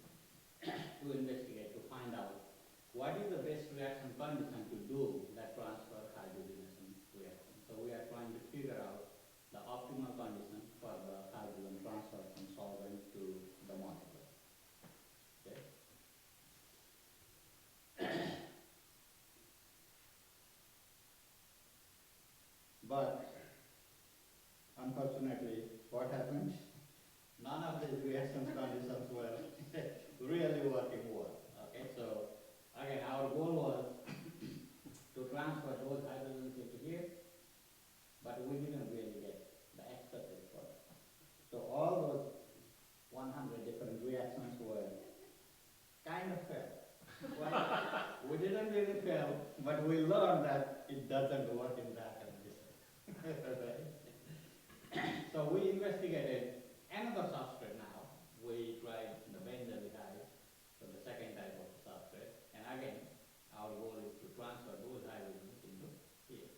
to investigate, to find out what is the best reaction condition to do that transfer hydrogenation reaction. So we are trying to figure out the optimal condition for the hydrogen transfer from solvent to the molecule. Okay. But unfortunately, what happened? None of these reaction conditions were really working well. Okay, so again, our goal was to transfer those hydrogens into here, but we didn't really get the expected product. So all those 100 different reactions were kind of failed. Well, we didn't really fail, but we learned that it doesn't work in that condition. So we investigated another substrate now. We tried the benzaldehyde, so the second type of substrate, and again, our goal is to transfer those hydrogens into here.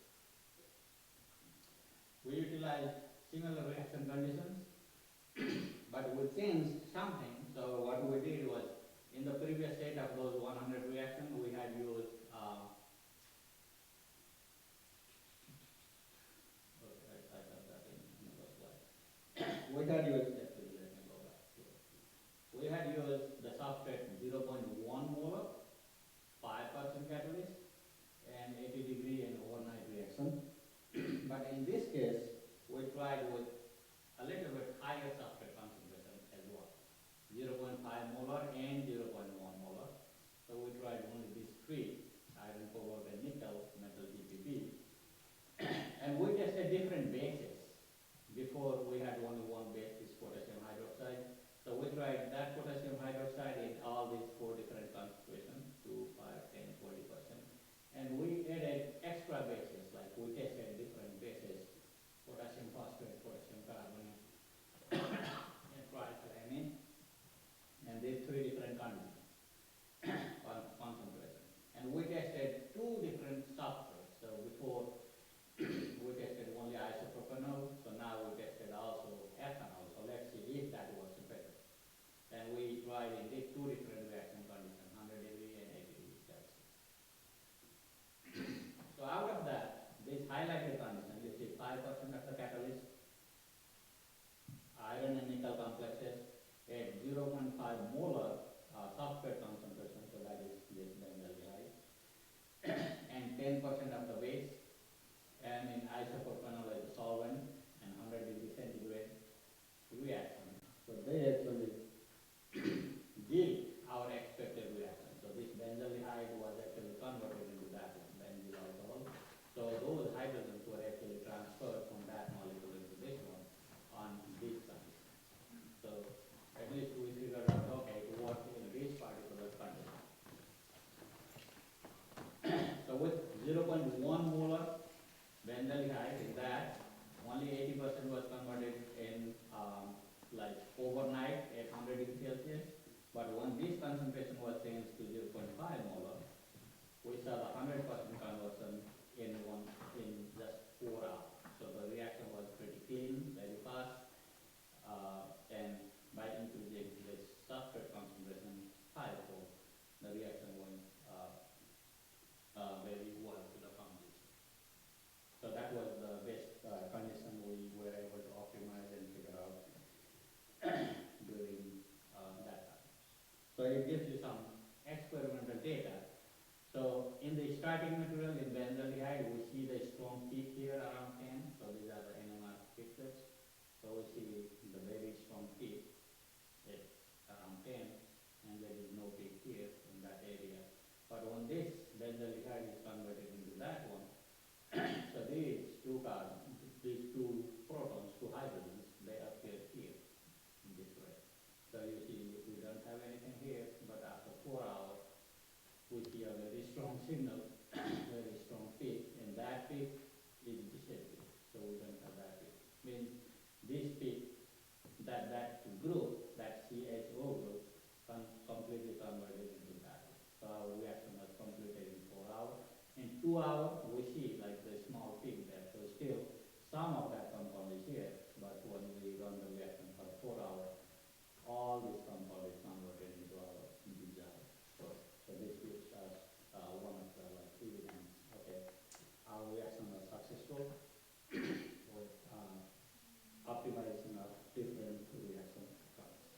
We utilized similar reaction conditions, but we changed something. So what we did was, in the previous set of those 100 reactions, we had used I got that in another slide. We had used, actually, let me go back here. We had used the substrate 0.1 molar, 5% catalyst, and 80 degree and overnight reaction. But in this case, we tried with a little bit higher substrate concentration as well, 0.5 molar and 0.1 molar. So we tried only these three, iron, cobalt, and nickel, metal PPB. And we tested different bases. Before we had only one base, is potassium hydroxide. So we tried that potassium hydroxide in all these 4 different concentrations, 2, 5, 10, 20%. And we added extra bases, like we tested different bases, potassium phosphate, potassium carbonate, and triethylamine, and these 3 different conditions, concentration. And we tested 2 different substrates. So before we tested only isopropanol, so now we tested also ethanol. So let's see if that works better. Then we tried in these 2 different reaction conditions, 100 degree and 80 degree Celsius. So out of that, this highlighted condition, you see 5% of the catalyst, iron and nickel complexes at 0.5 molar substrate concentration, so that is this benzaldehyde, and 10% of the base, and in isopropanol as a solvent, and 100 degree centigrade reaction. So they actually give our expected reaction. So this benzaldehyde was actually converted into that one, benzyl alcohol. So those hydrogens were actually transferred from that molecule into this one on these conditions. So at least we figured out, okay, it worked in this particular condition. So with 0.1 molar benzaldehyde, in that only 80% was converted in like overnight at 100 degrees Celsius. But when this concentration was changed to 0.5 molar, we saw the 100% conversion in just 4 hours. So the reaction was pretty clean, very fast, and by increasing this substrate concentration 5-fold, the reaction went very well to the composition. So that was the best condition we were able to optimize and figure out during that time. So it gives you some experimental data. So in the starting material in benzaldehyde, we see the strong peak here around 10. So these are the NMR pixels. So we see the very strong peak at around 10, and there is no peak here in that area. But when this benzaldehyde is converted into that one, so these 2 carbons, these 2 protons, 2 hydrogens, they appear here in this way. So you see we don't have anything here, but after 4 hours, we see a very strong signal, very strong peak, and that peak is disappeared. So we don't have that peak. Means this peak, that group, that CHO group, completely converted into that. So our reaction was completed in 4 hours. In 2 hours, we see like the small peak there. So still, some of that compound is here, but all this sample is converted into our desired product. So this gives us one of the like evidence. Okay, our reaction was successful with optimization of different reaction types.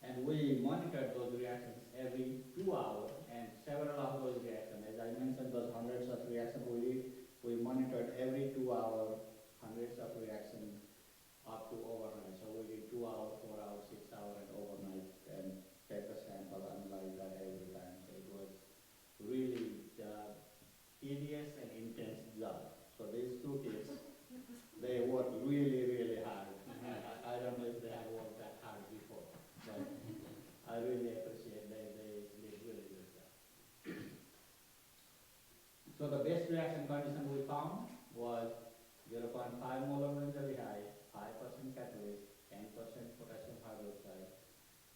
And we monitor those reactions every 2 hours, and several of those reactions, as I mentioned, those hundreds of reactions we did, we monitored every 2 hours, hundreds of reactions up to overnight. So we did 2 hours, 4 hours, 6 hours, and overnight, and take the sample, analyze that every time. So it was really tedious and intense job. So these two kids, they worked really, really hard. I don't know if they have worked that hard before, but I really appreciate they did really good job. So the best reaction condition we found was 0.5 molar benzaldehyde, 5% catalyst, 10% potassium hydroxide,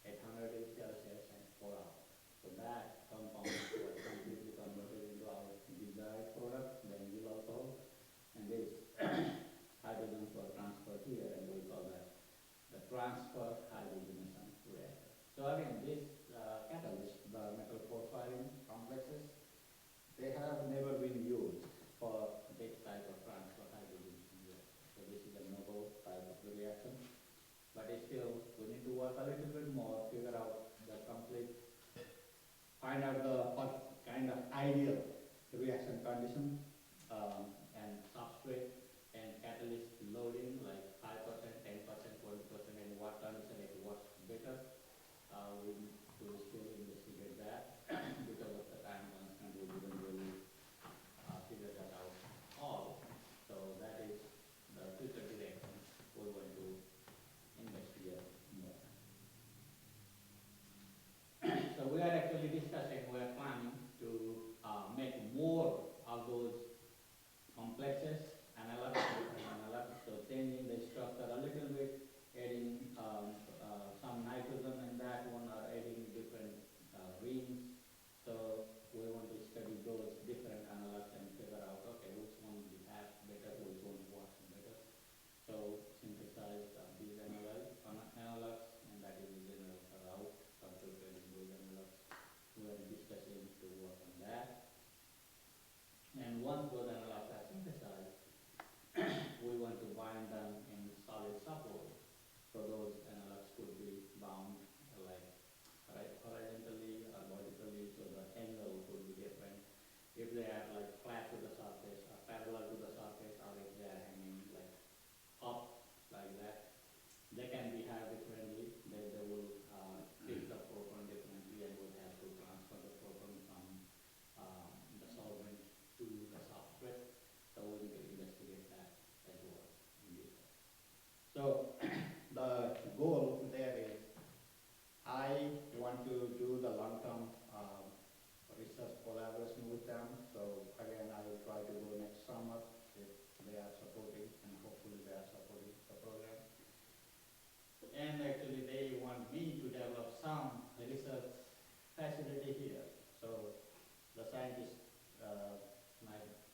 800 degrees Celsius, and 4 hours. So that compound was completely converted into our desired product, benzyl alcohol, and this hydrogens were transferred here, and we call that the transfer hydrogenation reactor. So again, this catalyst, the metal porphyrin complexes, they have never been used for this type of transfer hydrogenation reaction. So this is a novel type of reaction, but still we need to work a little bit more, figure out the complete, find out the what kind of ideal reaction condition and substrate and catalyst loading, like 5%, 10%, 20%, and what condition it works better. We will still investigate that because of the time constraint. We didn't really figure that out all. So that is the future direction we're going to investigate more. So we are actually discussing, we are planning to make more of those complexes, analogs, different analogs. So changing the structure a little bit, adding some nitrogen in that one, or adding different rings. So we want to study those different analogs and figure out, okay, which one we have better, which one works better. So synthesize these analogs, and that is the general route for preparing those analogs. We are discussing to work on that. And once those analogs are synthesized, we want to bind them in solid support. So those analogs could be bound like horizontally or vertically, so the angle could be different. If they are like flat to the surface or parallel to the surface, or if they are hanging like up like that, they can be held differently. They will treat the proton differently, and will have to transfer the proton from the solvent to the substrate. So we need to investigate that as well in detail. So the goal there is, I want to do the long-term research collaboration with them. So again, I will try to go next summer if they are supporting, and hopefully they are supporting the program. And actually they want me to develop some research facility here. So the scientists,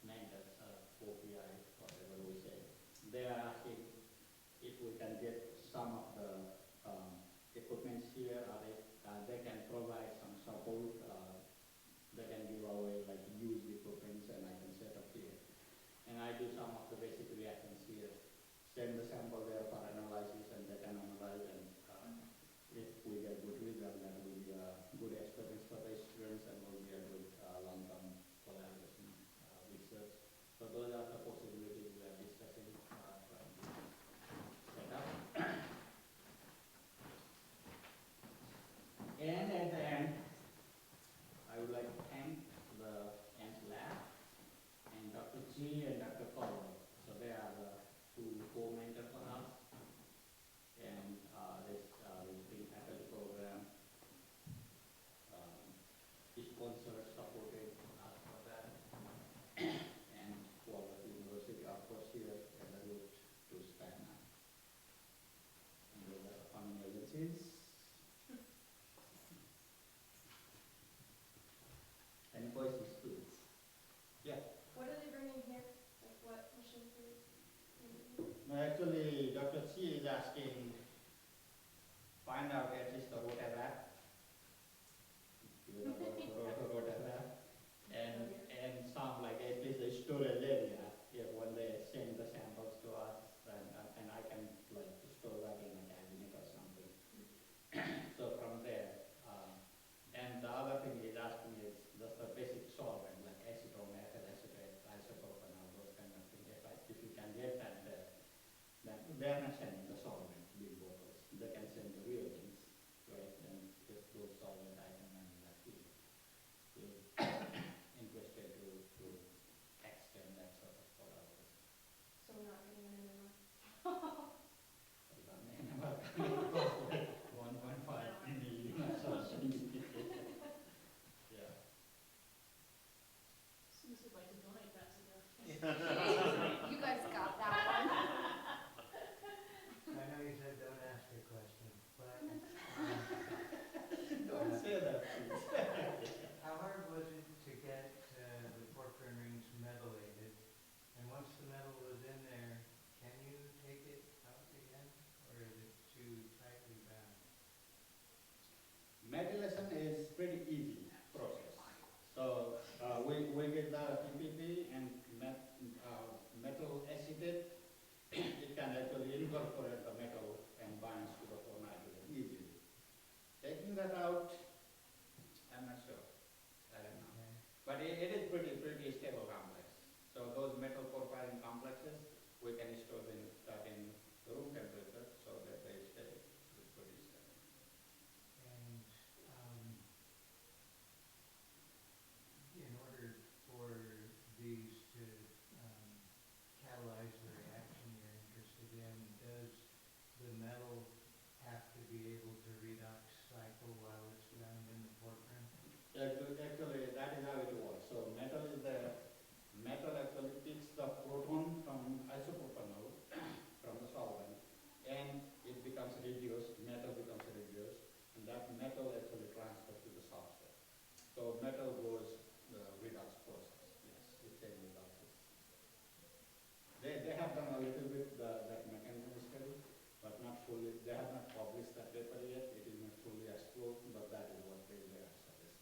mentors, OPI, whatever we say, they are asking if we can get some of the equipments here, or if they can provide some support. They can give away like used equipments, and I can set up here. And I do some of the basic reactions here. Send the sample there for analysis, and they can analyze, and if we get good result, that will be a good experience for the students, and will be a good long-term collaboration research. So those are the possibilities we are discussing, trying to set up. And at the end, I would like to thank the AMS lab and Dr. G and Dr. Paul. So they are the two co-mentors for us. that out, I'm not sure. I don't know. Okay. But it is pretty stable complex. So those metal porphyrin complexes, we can store that in room temperature so that they stay pretty stable. And in order for these to catalyze the reaction you're interested in, does the metal have to be able to redox cycle while it's ground in the porphyrin? Actually, that is how it works. So metal actually takes the proton from isopropanol from the solvent, and it becomes reduced. Metal becomes reduced, and that metal actually transfers to the substrate. So metal goes the redox process. Yes, it changes the process. They have done a little bit that mechanism study, but not fully. They have not published that paper yet. It is not fully explored, but that is what they are suggesting.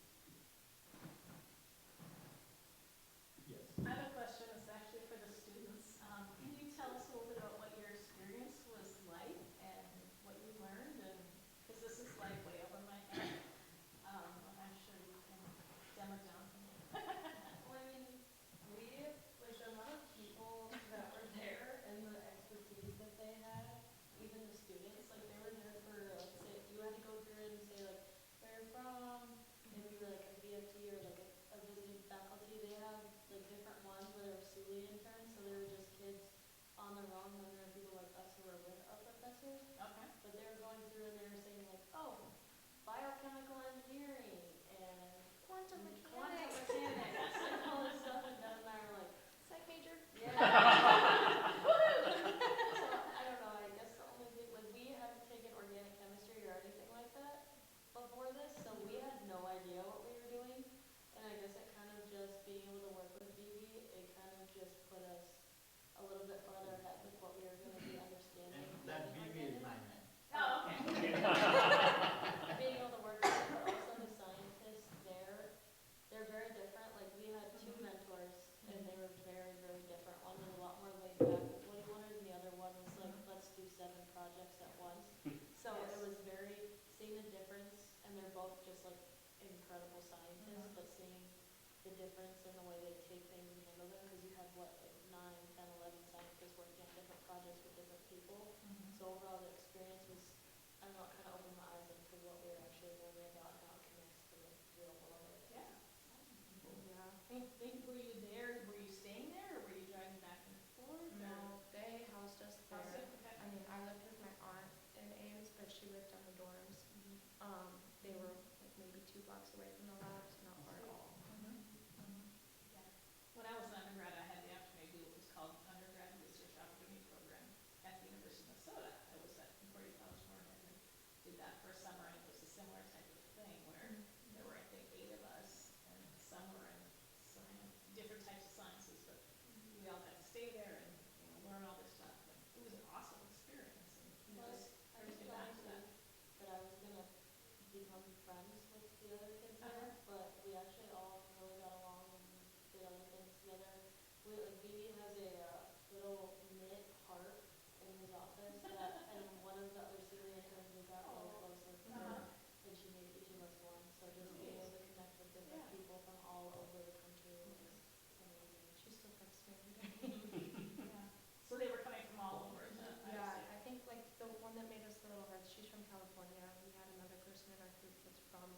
Yes. I have a question, it's actually for the students. Can you tell us a little bit about what your experience was like and what you learned? And because this is like way over my head, and I'm sure you can dumb it down for me. Well, I mean, like the amount of people that were there and the expertise that they had, even the students, like they were there for, let's say, if you had to go through it and say like, where you're from, if you were like a VFT or like a visiting faculty, they have like different ones where they were Suli interns, so they were just kids on their own, and then there were people like us who were with our professors, Okay. but they were going through and they were saying like, oh, biochemical engineering and Quantum quantum mechanics. mechanics and all this stuff, and Doug and I were like, Psych major. yeah. So I don't know, I guess the only thing, like we hadn't taken organic chemistry or anything like that before this, so we had no idea what we were doing. And I guess it kind of just being able to work with Vivi, it kind of just put us a little bit farther ahead with what we were going to be understanding. And that BB is my name. Oh, okay. Being able to work with them, but also the scientists there, they're very different. Like we had two mentors and they were very, very different. One was a lot more laid back with what he wanted, and the other one was like, let's do 7 projects at once. So it was very, seeing the difference, and they're both just like incredible scientists, but seeing the difference in the way they take things and handle them, because you have what, like 9, 10, 11 scientists working on different projects with different people. So overall the experience was, I don't know, it kind of opened my eyes into what we were actually learning about and how it connects to the real world. Yeah. Yeah. Were you there, were you staying there, or were you driving back and forth? No, they housed us there. Okay. I mean, I lived with my aunt in Ames, but she lived on the dorms. They were like maybe 2 blocks away from the labs, not far at all. Yeah. When I was an undergrad, I had the opportunity to do what was called undergrad research opportunity program at the University of Minnesota. I was at Inquirere College Norman and did that for a summer, and it was a similar type of thing where there were, I think, 8 of us, and some were in different types of sciences, but we all got to stay there and learn all this stuff. And it was an awesome experience, and Plus, just I brings just me back to honestly that. that I was gonna become friends with the other kids there, but we actually all really got along and did other things together. We like Vivi has a little knit heart in his office that, and one of the other Celia interns we got really close with her, and she made each of us one. So just being able to connect with different people from all over the country was amazing. She still texts me every day. Yeah. So they were coming from all over to Yeah, I think like the one that made us the little hearts, she's from California. We had another person in our group that's from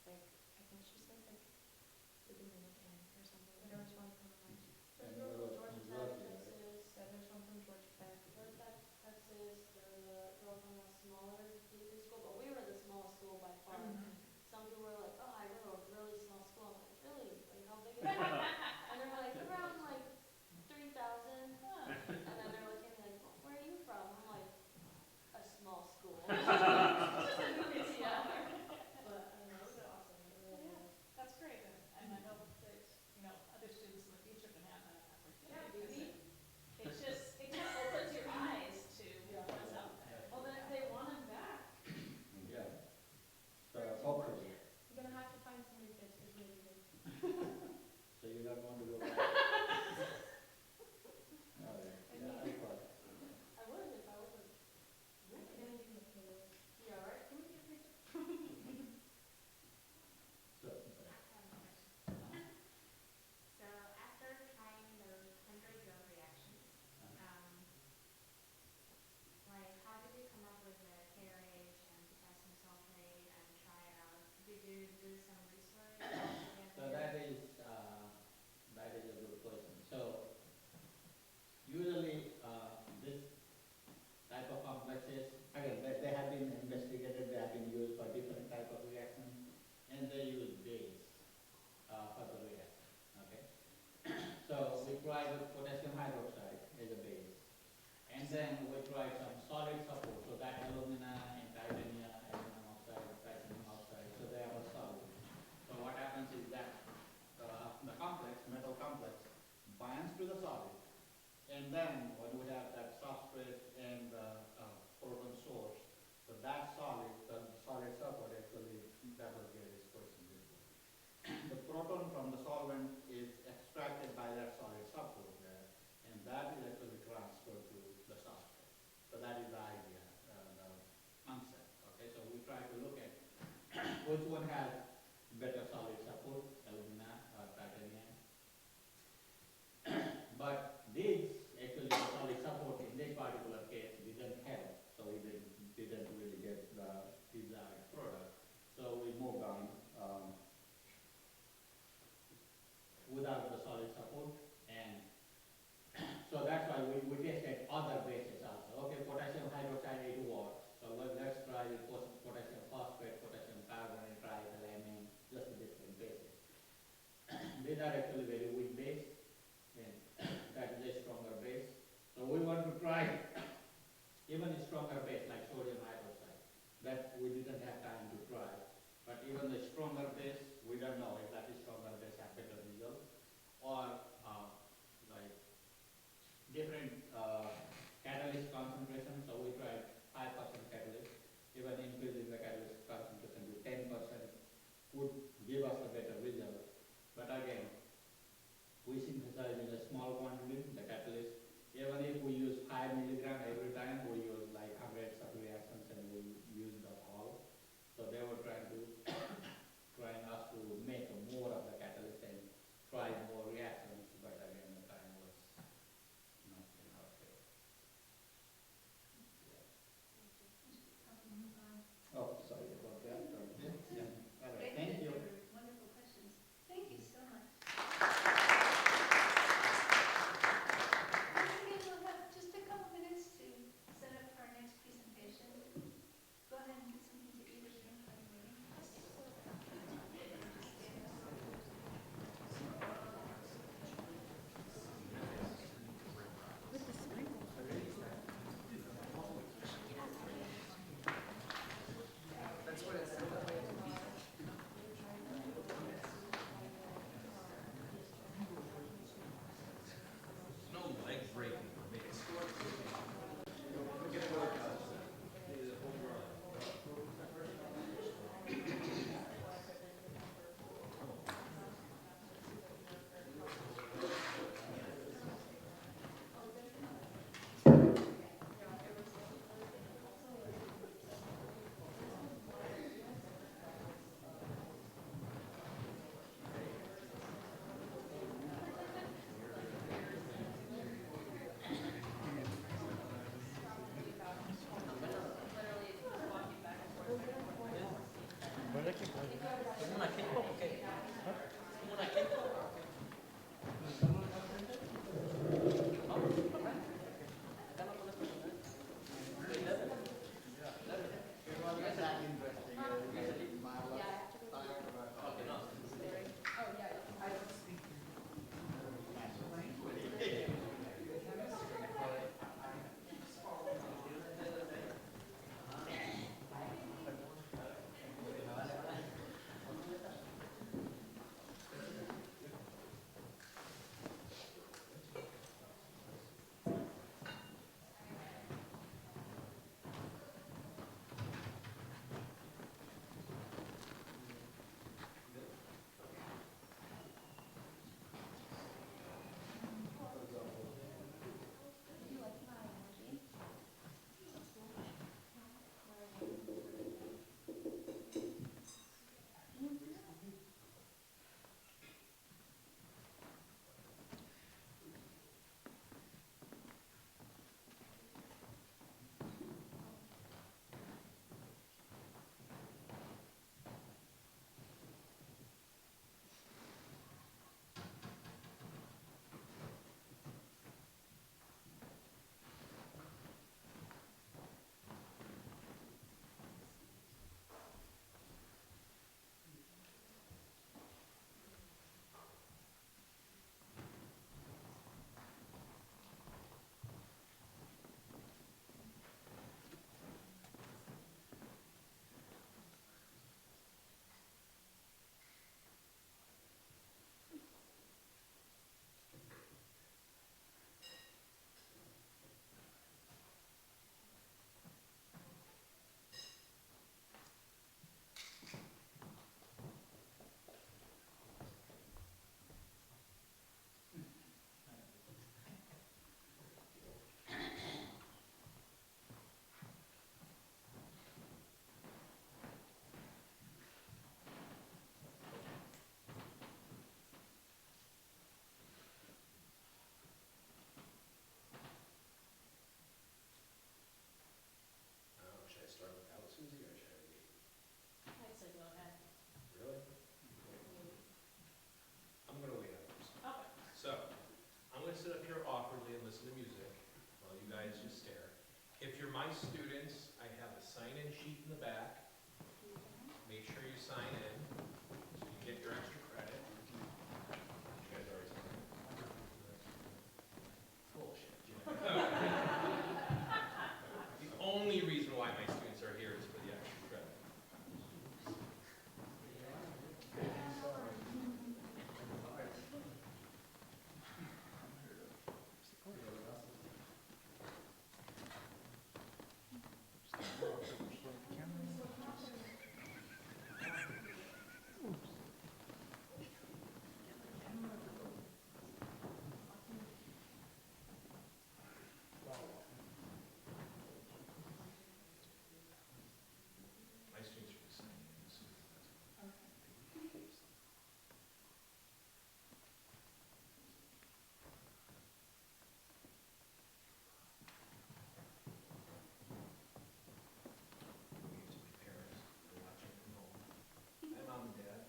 like, I think she said like the Dominican or something. There was one from like, There's a girl from Georgia Tech, Texas. yeah, there's one from Georgia Tech. Georgia Tech, Texas. There was a girl from a smaller UC school, but we were the smallest school by far. Some people were like, oh, I go to a really small school. I'm like, really? Like, how big is it? And they're like, around like 3,000. And then they're looking like, well, where are you from? I'm like, a small school. Just a little bit Yeah. smaller. But I don't know, it was awesome. It really Yeah, was. that's great, and I hope that, other students in the future can have that opportunity. Yeah, because Vivi. it just opens your eyes to what's out there. Well, then if they want him back. which one has better solid support, alumina or titanium. But these, actually the solid support in this particular case didn't help, so we didn't really get the desired product. So we moved on without the solid support, and so that's why we tested other bases also. Okay, potassium hydroxide, it works. So let's try potassium phosphate, potassium carbonate, triethylamine, just different bases. These are actually very weak base, and that is a stronger base. So we want to try even a stronger base like sodium hydroxide. That we didn't have time to try. But even the stronger base, we don't know if that is stronger base have better result, or like different catalyst concentration. So we tried 5% catalyst. Even increasing the catalyst concentration to 10% would give us a better result. But again, we synthesize in a small quantity, the catalyst. Even if we use 5 milligram every time, we use like hundreds of reactions and we use the all. So they were trying us to make more of the catalyst and try more reactions, but again the time was not in our favor. Oh, sorry about that. Yeah. All right. Thank you. They were wonderful questions. Thank you so much. Once again, we'll have just a couple minutes to set up for our next presentation. Go ahead and get something to eat or drink while you're waiting. my students, I have a sign-in sheet in the back. Make sure you sign in, so you get your extra credit. You guys already signed? Bullshit. The only reason why my students are here is for the extra credit. My students are just signing in as soon as that's done. Wave to my parents, they're watching from home. Hi, Mom and Dad.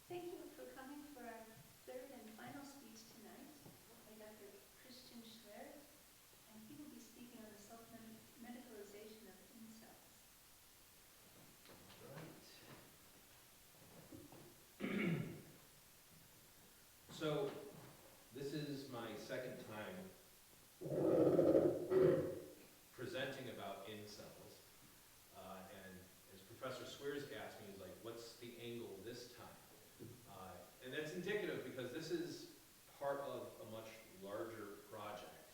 Thank you for coming for our third and final speech tonight by Dr. Christian Schwer, and he will be speaking on the self-medicalization of incels. So, this is my second time presenting about incels. And as Professor Swears asked me, he's like, what's the angle this time? And that's indicative because this is part of a much larger project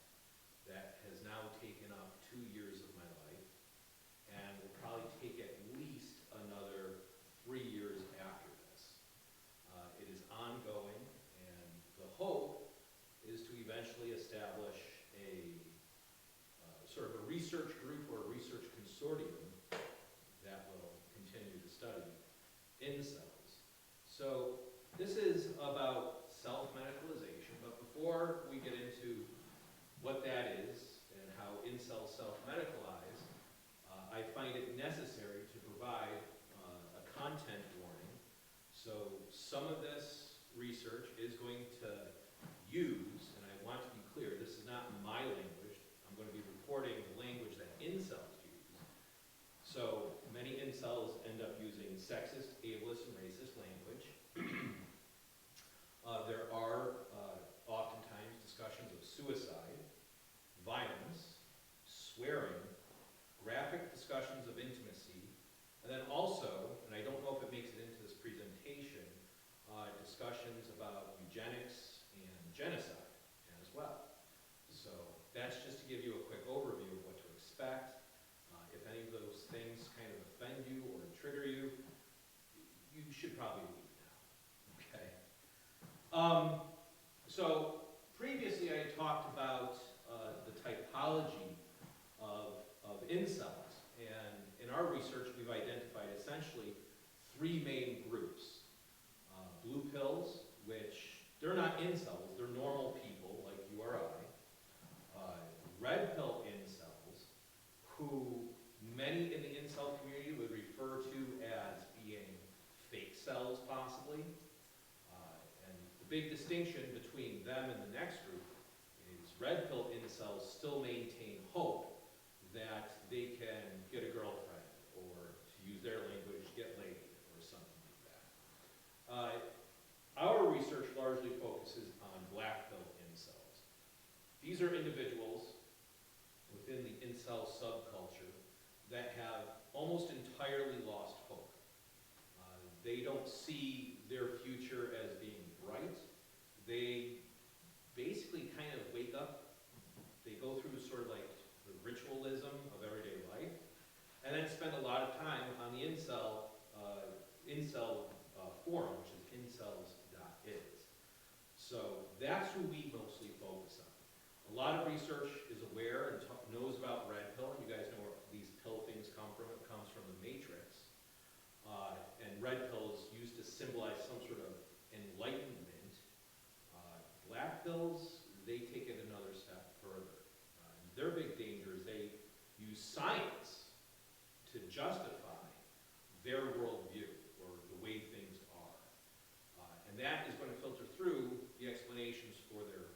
that has now taken up 2 years of my life and will probably take at least another 3 years after this. It is ongoing, and the hope is to eventually establish a sort of a research group or a research consortium that will continue to study incels. So this is about self-medicalization, but before we get into what that is and how incels self-medicalize, I find it necessary to provide a content warning. So some of this research is going to use, and I want to be clear, this is not my language. I'm going to be reporting the language that incels use. So many incels end up using sexist, ableist, and racist language. There are oftentimes discussions of suicide, violence, swearing, graphic discussions of intimacy, and then also, and I don't know if it makes it into this presentation, discussions about eugenics and genocide as well. So that's just to give you a quick overview of what to expect. If any of those things kind of offend you or trigger you, you should probably leave now, okay? So previously I talked about the typology of incels, and in our research we've identified essentially 3 main groups. Blue pills, which they're not incels, they're normal people like you or I. Red pill incels, who distinction between them and the next group is red pill incels still maintain hope that they can get a girlfriend, or to use their language, get laid, or something like that. Our research largely focuses on black pill incels. These are individuals within the incel subculture that have almost entirely lost hope. They don't see their future as being bright. They basically kind of wake up, they go through sort of like the ritualism of everyday life, and then spend a lot of time on the incel forum, which is incels.is. So that's who we mostly focus on. A lot of research is aware and knows about red pill, and you guys know where these pill things come from. It comes from the Matrix. And red pill is used to symbolize some sort of enlightenment. Black pills, they take it another step further. Their big danger is they use science to justify their worldview, or the way things are. And that is going to filter through the explanations for their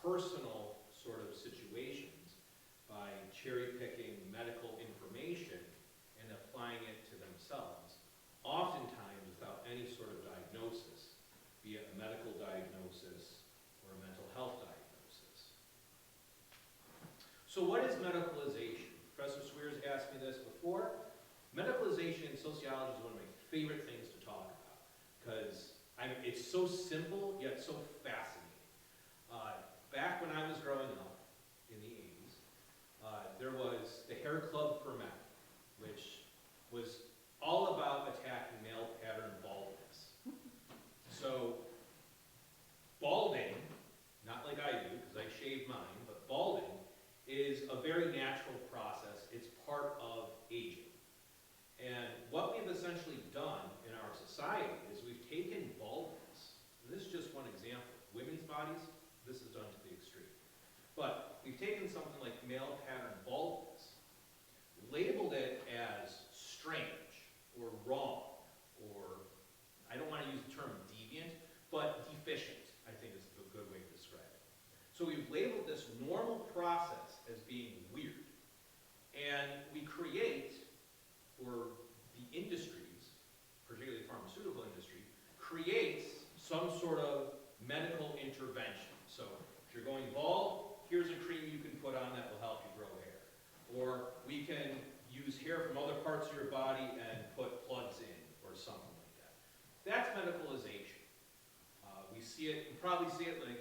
personal sort of situations by cherry-picking medical information and applying it to themselves, oftentimes without any sort of diagnosis, be it a medical diagnosis or a mental health diagnosis. So what is medicalization? Professor Swears asked me this before. Medicalization in sociology is one of my favorite things to talk about, because it's so simple yet so fascinating. Back when I was growing up in the 80s, there was the Hair Club for Men, which was all about attacking male pattern baldness. So balding, not like I do, because I shave mine, but balding is a very natural process. It's part of aging. And what we've essentially done in our society is we've taken baldness, and this is just one example. Women's bodies, this is done to the extreme. But we've taken something like male pattern baldness, labeled it as strange or wrong, or I don't want to use the term deviant, but deficient, I think is a good way to describe it. So we've labeled this normal process as being weird. And we create, or the industries, particularly the pharmaceutical industry, creates some sort of medical intervention. So if you're going bald, here's a cream you can put on that will help you grow hair. Or we can use hair from other parts of your body and put plugs in, or something like that. That's medicalization. We see it, you probably see it like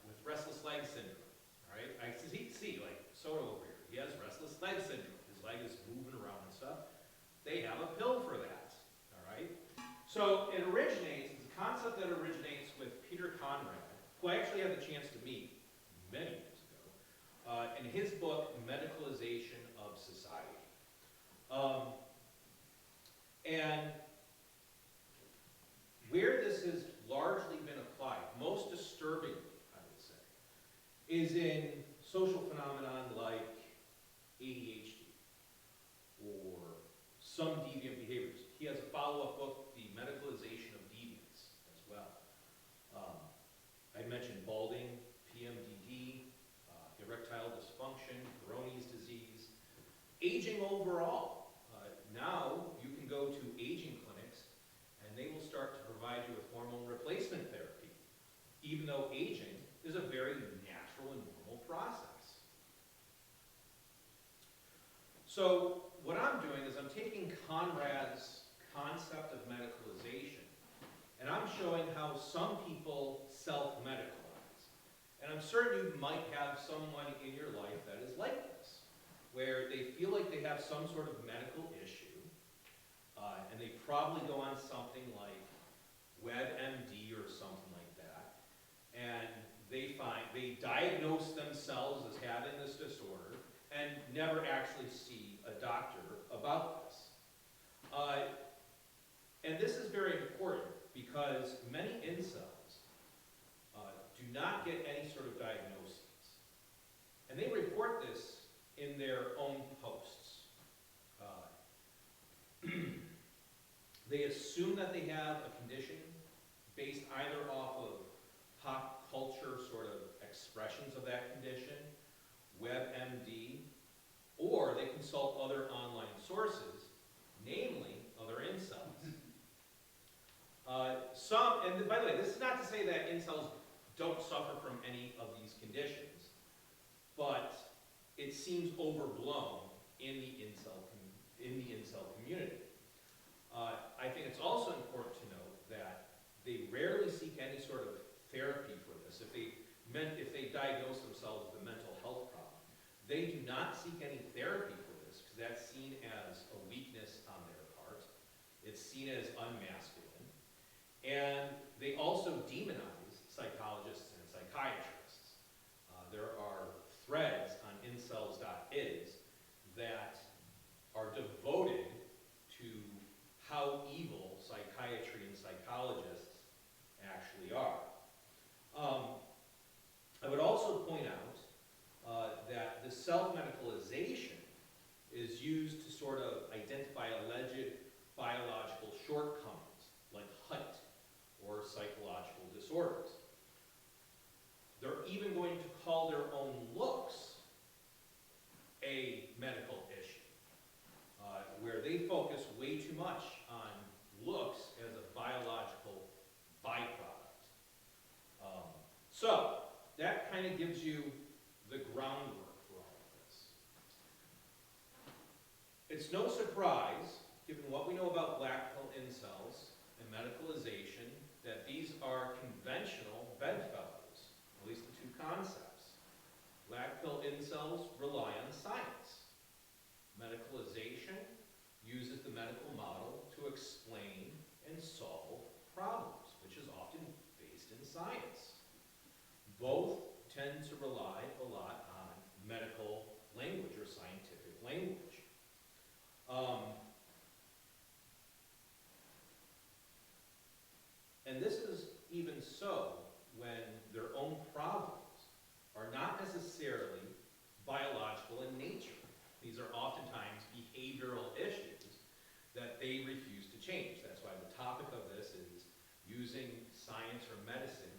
with restless leg syndrome, all right? I see like Soto over here. He has restless leg syndrome. His leg is moving around and stuff. They have a pill for that, all right? So it originates, it's a concept that originates with Peter Conrad, who I actually had the chance to meet many years ago, in his book, Medicalization of Society. And where this has largely been applied, most disturbingly, I would say, is in social phenomenon like ADHD or some deviant behaviors. He has a follow-up book, The Medicalization of Deviance, as well. I mentioned balding, PMDD, erectile dysfunction, Peyronie's disease, aging overall. Now you can go to aging clinics and they will start to provide you with hormone replacement therapy, even though aging is a very natural and normal process. So what I'm doing is I'm taking Conrad's concept of medicalization, and I'm showing how some people self-medicalize. And I'm certain you might have someone in your life that is like this, where they feel like they have some sort of medical issue, and they probably go on something like WebMD or something like that, and they diagnose themselves as having this disorder and never actually see a doctor about this. And this is very important because many incels do not get any sort of diagnosis. And they report this in their own posts. They assume that they have a condition based either off of culture sort of expressions of that condition, WebMD, or they consult other online sources, namely other incels. And by the way, this is not to say that incels don't suffer from any of these conditions, but it seems overblown in the incel community. I think it's also important to note that they rarely seek any sort of therapy for this. If they diagnose themselves with a mental health problem, they do not seek any therapy for this because that's seen as a weakness on their part. It's seen as unmasculine. And they also demonize psychologists and psychiatrists. There are threads on incels.is that are devoted to how evil psychiatry and psychologists actually are. I would also point out that the self-medicalization is used to sort of identify alleged biological shortcomings, like height or psychological disorders. They're even going to call their own looks a medical issue, where they focus way too much on looks as a biological byproduct. So that kind of gives you the groundwork for all of this. It's no surprise, given what we know about black pill incels and medicalization, that these are conventional bedfellows, at least the two concepts. Black pill incels rely on science. Medicalization uses the medical model to explain and solve problems, which is often based in science. Both tend to rely a lot on medical language or scientific language. And this is even so when their own problems are not necessarily biological in nature. These are oftentimes behavioral issues that they refuse to change. That's why the topic of this is using science or medicine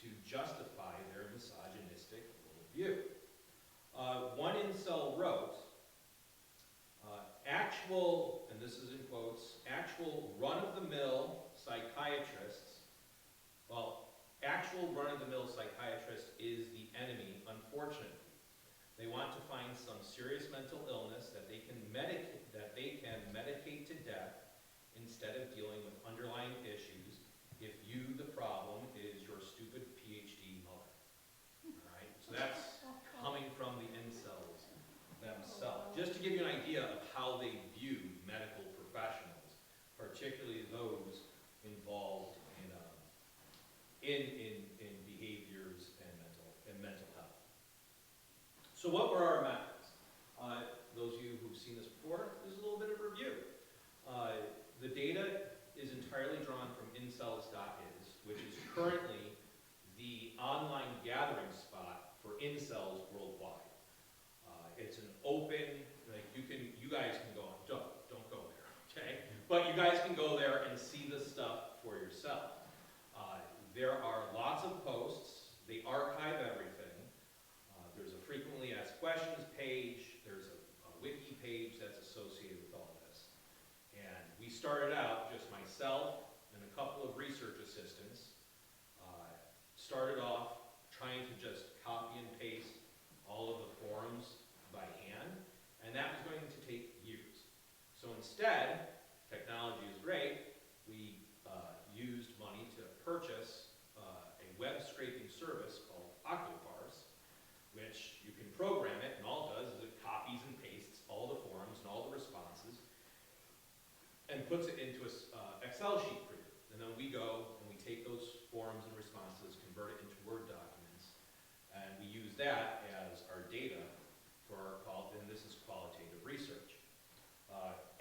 to justify their misogynistic worldview. One incel wrote, actual, and this is in quotes, actual run-of-the-mill psychiatrists, well, actual run-of-the-mill psychiatrist is the enemy, unfortunately. They want to find some serious mental illness that they can medicate to death instead of dealing with underlying issues if you, the problem, is your stupid PhD mother. All right? So that's coming from the incels themselves. Just to give you an idea of how they view medical professionals, particularly those involved in behaviors and mental health. So what were our methods? Those of you who've seen this before, this is a little bit of review. The data is entirely drawn from incels.is, which is currently the online gathering spot for incels worldwide. It's an open, like you guys can go, don't go there, okay? But you guys can go there and see the stuff for yourself. There are lots of posts. They archive everything. There's a frequently asked questions page. There's a wiki page that's associated with all this. And we started out, just myself and a couple of research assistants, started off trying to just copy and paste all of the forums by hand, and that was going to take years. So instead, technology is great. We used money to purchase a web scraping service called Octoparse, which you can program it, and all it does is it copies and pastes all the forums and all the responses and puts it into an Excel sheet for you. And then we go and we take those forums and responses, convert it into Word documents, and we use that as our data for our and this is qualitative research.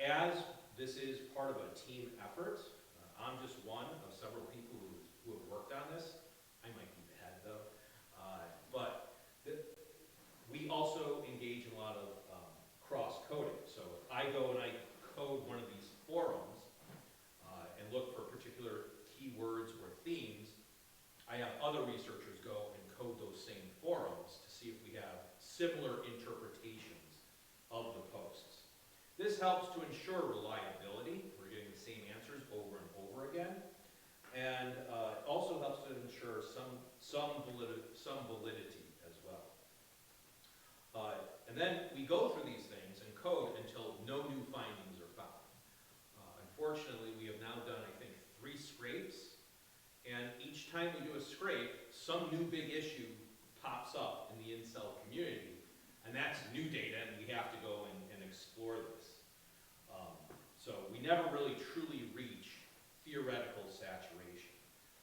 As this is part of a team effort, I'm just one of several people who have worked on this. I might be the head though. We also engage in a lot of cross-coding. So if I go and I code one of these forums and look for particular keywords or themes, I have other researchers go helps to ensure reliability. We're getting the same answers over and over again. And also helps to ensure some validity as well. And then we go through these things in code until no new findings are found. Unfortunately, we have now done, I think, 3 scrapes, and each time we do a scrape, some new big issue pops up in the incel community, and that's new data, and we have to go and explore this. So we never really truly reach theoretical saturation.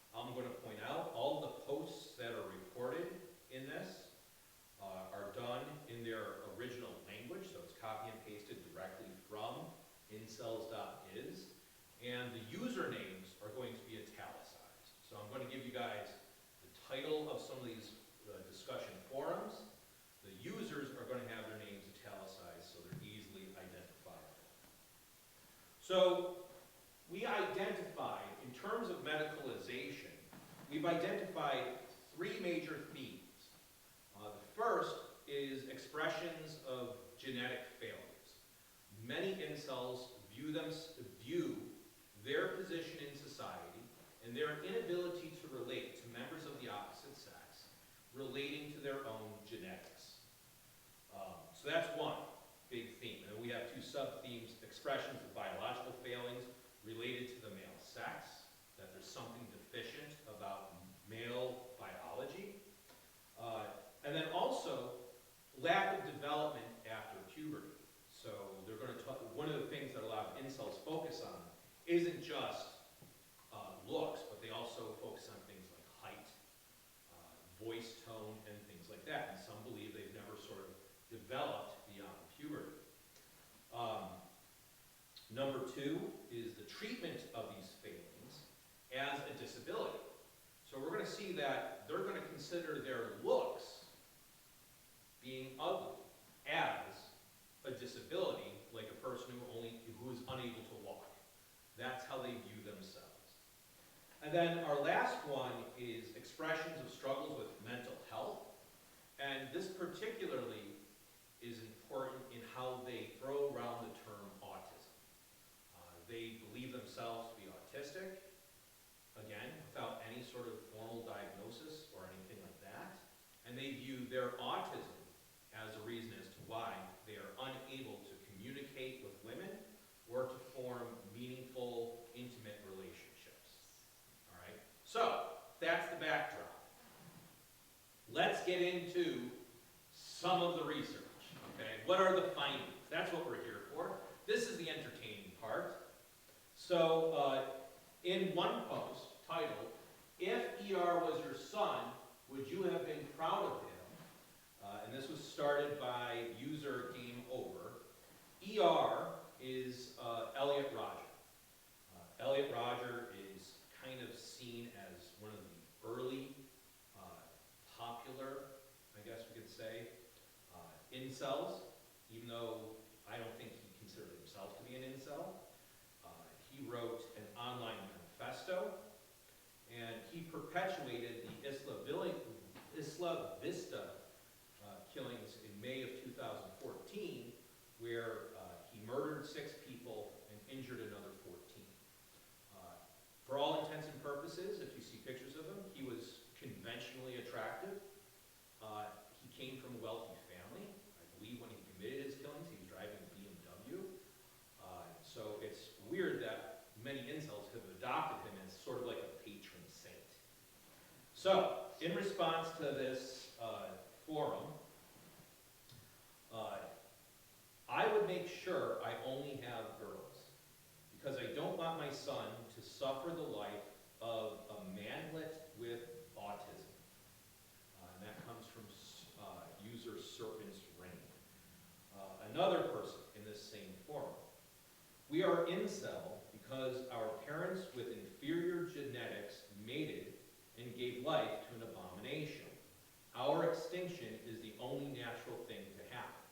I'm going to point out all the posts that are reported in this are done in their original language, so it's copy and pasted directly from incels.is, and the usernames are going to be italicized. So I'm going to give you guys the title of some of these discussion forums. The users are going to have their names italicized so they're easily identifiable. So we identified, in terms of medicalization, we've identified 3 major themes. The first is expressions of genetic failures. Many incels view their position in society and their inability to relate to members of the opposite sex relating to their own genetics. So that's one big theme. And we have 2 sub-themes: expressions of biological failings related to the male sex, that there's something deficient about male biology, and then also lack of development after puberty. So they're going to talk, one of the things that a lot of incels focus on isn't just looks, but they also focus on things like height, voice tone, and things like that. And some believe they've never sort of developed beyond puberty. Number 2 is the treatment of these failings as a disability. So we're going to see that they're going to consider their looks being ugly as a disability, like a person who is unable to walk. That's how they view themselves. And then our last one is expressions of struggles with mental health. And this particularly is important in how they throw around the term autism. They believe themselves to be autistic, again, without any sort of formal diagnosis or anything like that. And they view their autism as a reason as to why they are unable to communicate with women or to form meaningful, intimate relationships. All right? So, that's the backdrop. Let's get into some of the research. Okay? What are the findings? That's what we're here for. This is the entertaining part. So, in one post titled, "If ER was your son, would you have been proud of him?" And this was started by user Game Over. ER is Elliot Rodger. Elliot Rodger is kind of seen as one of the early popular, I guess we could say, incels, even though I don't think he considered himself to be an incel. He wrote an online manifesto, and he perpetuated the Isla Vista killings in May of 2014, where he murdered 6 people and injured another 14. For all intents and purposes, if you see pictures of him, he was conventionally attractive. He came from a wealthy family. I believe when he committed his killings, he was driving a BMW. So it's weird that many incels have adopted him as sort of like a patron saint. So, in response to this forum, I would make sure I only have girls, because I don't want my son to suffer the life of a manlet with autism. And that comes from user Serpent's Reign. Another person in this same forum: "We are incel because our parents with inferior genetics mated and gave life to an abomination. Our extinction is the only natural thing to happen."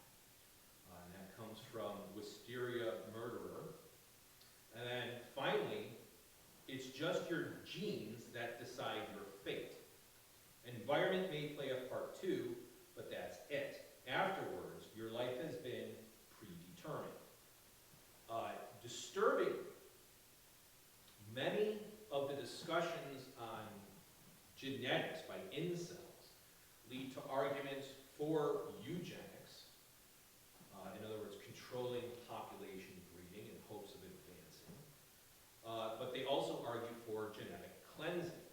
And that comes from Wisteria Murderer. And then finally, "It's just your genes that decide your fate. Environment may play a part too, but that's it. Afterwards, your life has been predetermined." discussions on genetics by incels lead to arguments for eugenics, in other words, controlling population breeding in hopes of advancing, but they also argue for genetic cleansing,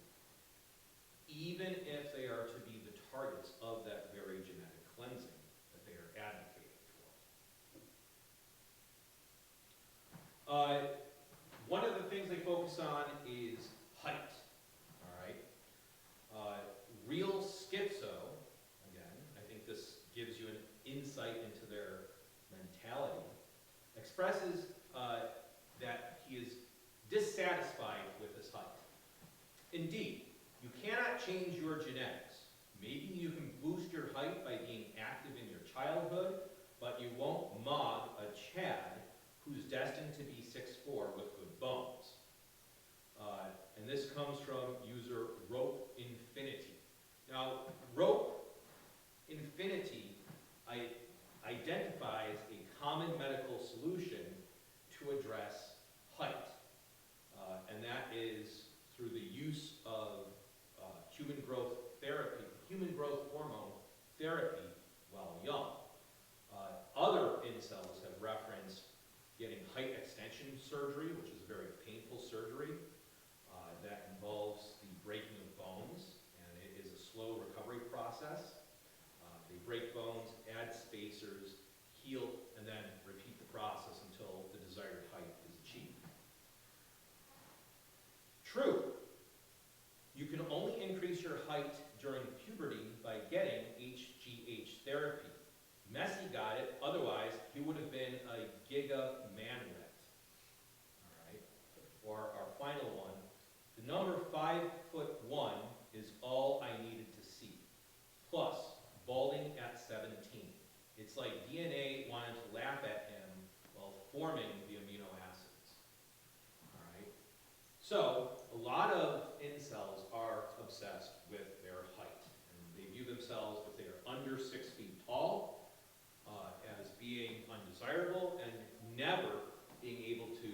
even if they are to be the targets of that very genetic cleansing that they are advocating for. One of the things they focus on is height, all right? Real Schizo, again, I think this gives you an insight into their mentality, expresses that he is dissatisfied with his height. Indeed, you cannot change your genetics. Maybe you can boost your height by being active in your childhood, but you won't mog a Chad who's destined to be 6'4" with good bones. And this comes from user Rope Infinity. Now, Rope Infinity identifies a common medical solution to address height, and that is through the use of human growth therapy, human growth hormone therapy while young. Other incels have referenced getting height extension surgery, which is a very painful surgery that involves the breaking of bones, and it is a slow recovery process. They break bones, add spacers, heal, and then repeat the process until the desired height is achieved. True, you can only increase your height during puberty by getting HGH therapy. Messi got it, otherwise he would have been a giga manlet. All right, or our final one, the number 5'1" is all I needed to see. Plus, balding at 17. It's like DNA wanted to laugh at him while forming the amino acids. All right, so a lot of incels are obsessed with their height, and they view themselves, if they are under 6 feet tall, as being undesirable and never being able to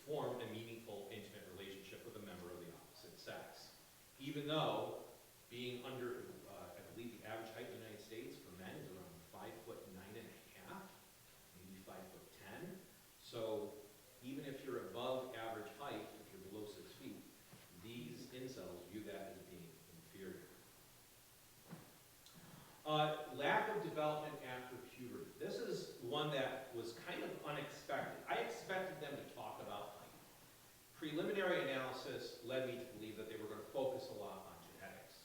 form a meaningful, intimate relationship with a member of the opposite sex. Even though being under, I believe the average height in the United States for men is around 5'9½", maybe 5'10". So even if you're above average height, if you're below 6 feet, these incels view that as being inferior. Lack of development after puberty. This is one that was kind of unexpected. I expected them to talk about height. Preliminary analysis led me to believe that they were going to focus a lot on genetics.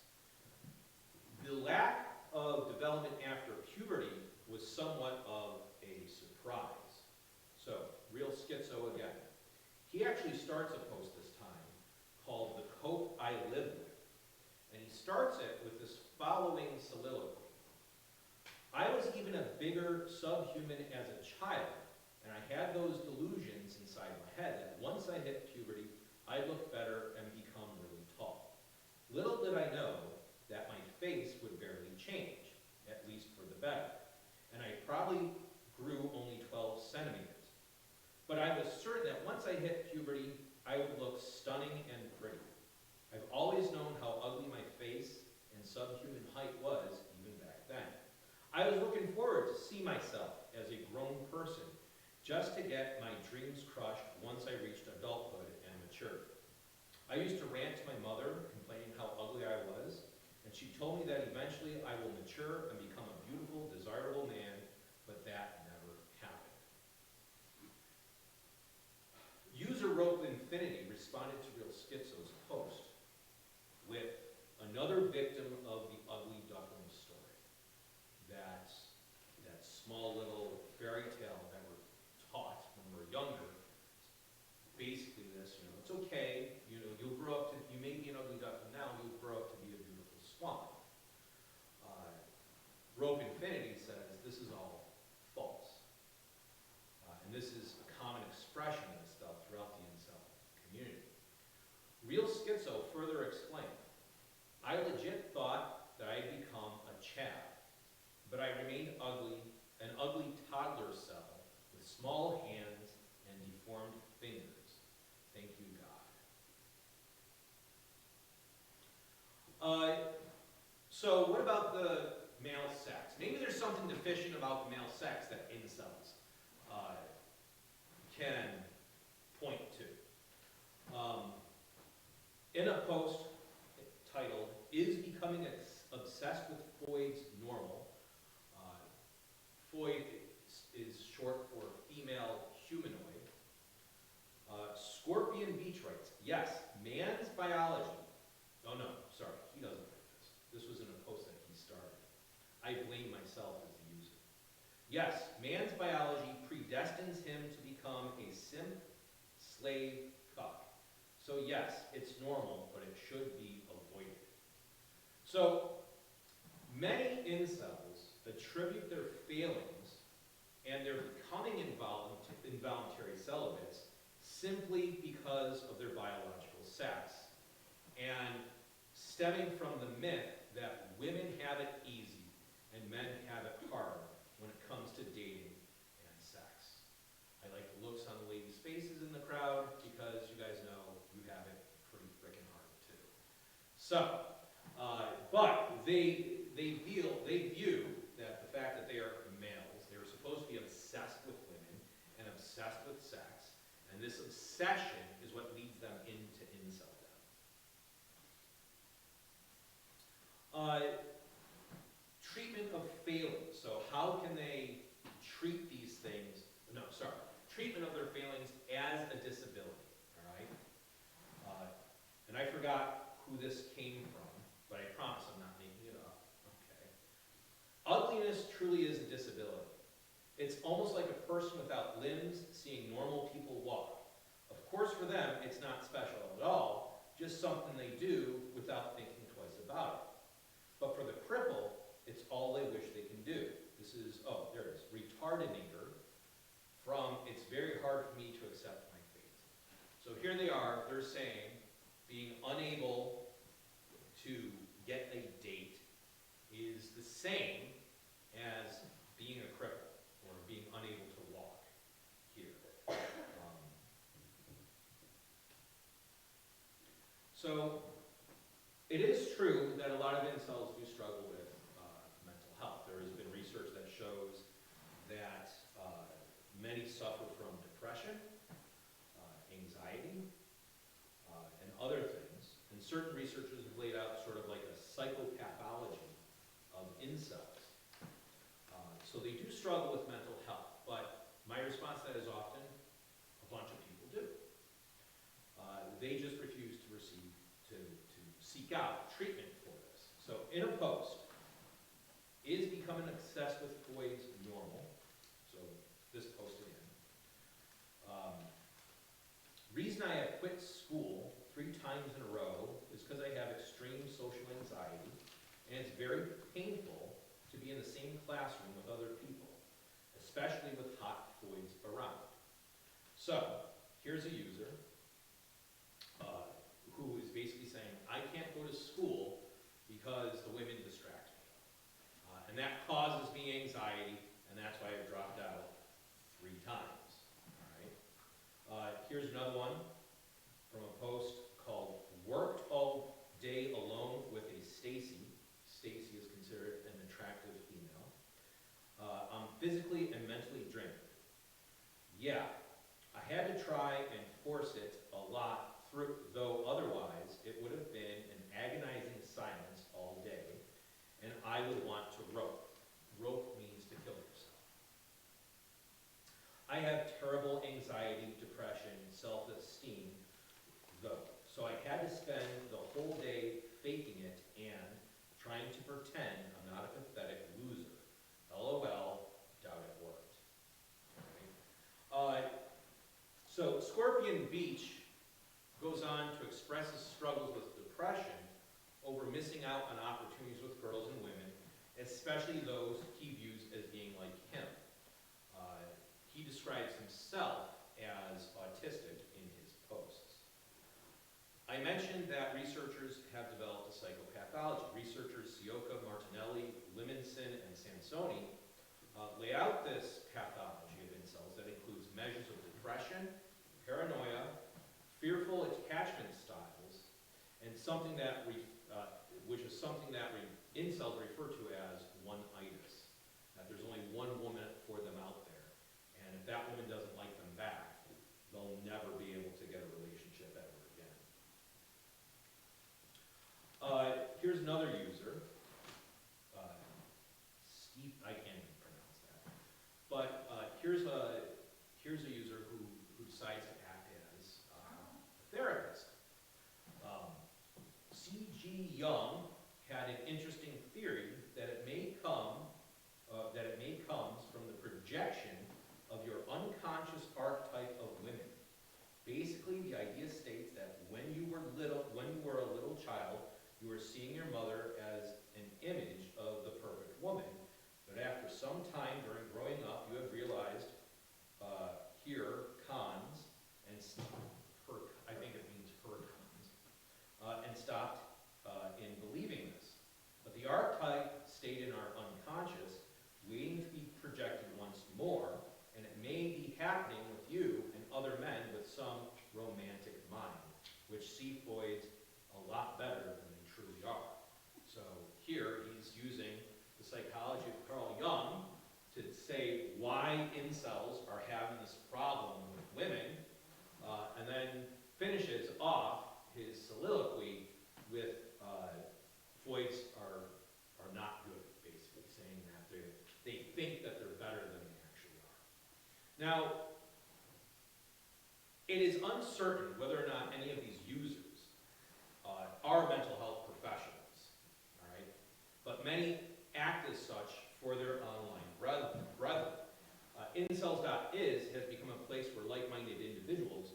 The lack of development after puberty was somewhat of a surprise. So, Real Schizo again. He actually starts a post this time called The Cope I Live With. And he starts it with this following soliloquy. I was even a bigger subhuman as a child, and I had those delusions inside my head that once I hit puberty, I'd look better and become really tall. Little did I know that my face would barely change, at least for the better, and I probably grew only 12 centimeters. But I was certain that once I hit puberty, I would look stunning and pretty. I've always known how ugly my face and subhuman height was, even back then. I was looking forward to see myself as a grown person, just to get my dreams crushed once I reached adulthood and matured. I used to rant to my mother, complaining how ugly I was, and she told me that eventually I will mature and become a beautiful, desirable man, but that never happened. User Rope Infinity responded to Real Schizo's post with another victim of the ugly duckling story. That small little fairy tale that we're taught when we're younger. Basically this, it's okay, you'll grow up to, you may be an ugly duckling now, you'll grow up to be a beautiful swan. Rope Infinity says this is all false. And this is a common expression of this stuff throughout the incel community. Real Schizo further explained, I legit thought that I'd become a Chad, but I remained ugly, an ugly toddler cell with small hands and deformed fingers. Thank you, God. deficient about the male sex that incels can point to. In a post titled, "Is Becoming Obsessed with Freud's Normal?" Freud is short for female humanoid. Scorpion Beach writes, "Yes, man's biology." Oh no, sorry, he doesn't write this. This was in a post that he started. I blame myself as the user. "Yes, man's biology predestines him to become a simp, slave, cuck. So yes, it's normal, but it should be avoided." So many incels attribute their failings and their becoming involuntary celibates simply because of their biological sex, and stemming from the myth that women have it easy and men have it hard when it comes to dating and sex. I like the looks on the ladies' faces in the crowd because you guys know you have it pretty freaking hard too. So, but they view that the fact that they are males, they were supposed to be obsessed with women and obsessed with sex, and this obsession is what leads them into inceldom. Treatment of failings. So how can they treat these things? No, sorry. Treatment of their failings as a disability. All right. And I forgot who this came from, but I promise I'm not making it up. Okay. Ugliness truly is a disability. It's almost like a person without limbs seeing normal people walk. Of course, for them, it's not special at all, just something they do without thinking twice about it. But for the cripple, it's all they wish they can do. This is, oh, there it is, retardinator from "It's very hard for me to accept my fate." So here they are, they're saying being unable to get a date is the same as being a cripple or being unable to walk here. So it is true that a lot of incels do struggle with mental health. There has been research that shows that many suffer from depression, anxiety, and other things. And certain researchers have laid out sort of like a psychopathology of incels. So they do struggle with mental health, but my response to that is often, a bunch of people do. They just refuse to seek out treatment for this. So in a post, "Is Becoming Obsessed with Freud's Normal?" So this post again. "Reason I have quit school 3 times in a row is because I have extreme social anxiety, and it's very painful to be in the same classroom with other people, especially with hot Freud's around." So here's a user who is basically saying, "I can't go to school because the women distract me. And that causes me anxiety, and that's why I've dropped out 3 times." All right. Here's another one from a post called "Worked All Day Alone with a Stacy." Stacy is considered an attractive female. "I'm physically and mentally drained. Yeah, I had to try and force it a lot through, though otherwise it would have been an agonizing silence all day, and I would want to rope." Rope means to kill yourself. "I have terrible anxiety, depression, self-esteem, though, so I had to spend the whole day faking it and trying to pretend I'm not a pathetic loser. LOL, doubt it worked." All right. So Scorpion Beach goes on to express his struggles with depression over missing out on opportunities with girls and women, especially those he views as being like him. He describes himself as autistic in his posts. I mentioned that researchers have developed a psychopathology. Researchers Sioka, Martinelli, Limonson, and Sansoni lay out this pathology of incels that includes measures of depression, paranoia, fearful attachment styles, and something that which is something that incels refer to as one-itis. That there's only one woman for them out there. And if that woman doesn't like them back, they'll never be able to get a relationship ever again. Here's another user. Steve, I can't even pronounce that. But here's a user who decides to act as a therapist. C.G. Young had an interesting theory that it may comes from the projection of your unconscious archetype of women. Basically, the idea states that when you were a little child, you were seeing your mother as an image of the perfect woman. But after some time during growing up, you have realized cons, and I think it means her cons, and stopped in believing this. But the archetype stayed in our unconscious, waiting to be projected once more, and it may be happening with you and other men with some romantic mind, which see Freud's a lot better than they truly are. So here he's using the psychology of Carl Jung to say why incels are having this problem with women, and then finishes off his soliloquy with Freud's are not good, basically saying that they think that they're better than they actually are. Now, it is uncertain whether or not any of these users are mental health professionals, all right? But many act as such for their online brethren. Incels.is has become a place where like-minded individuals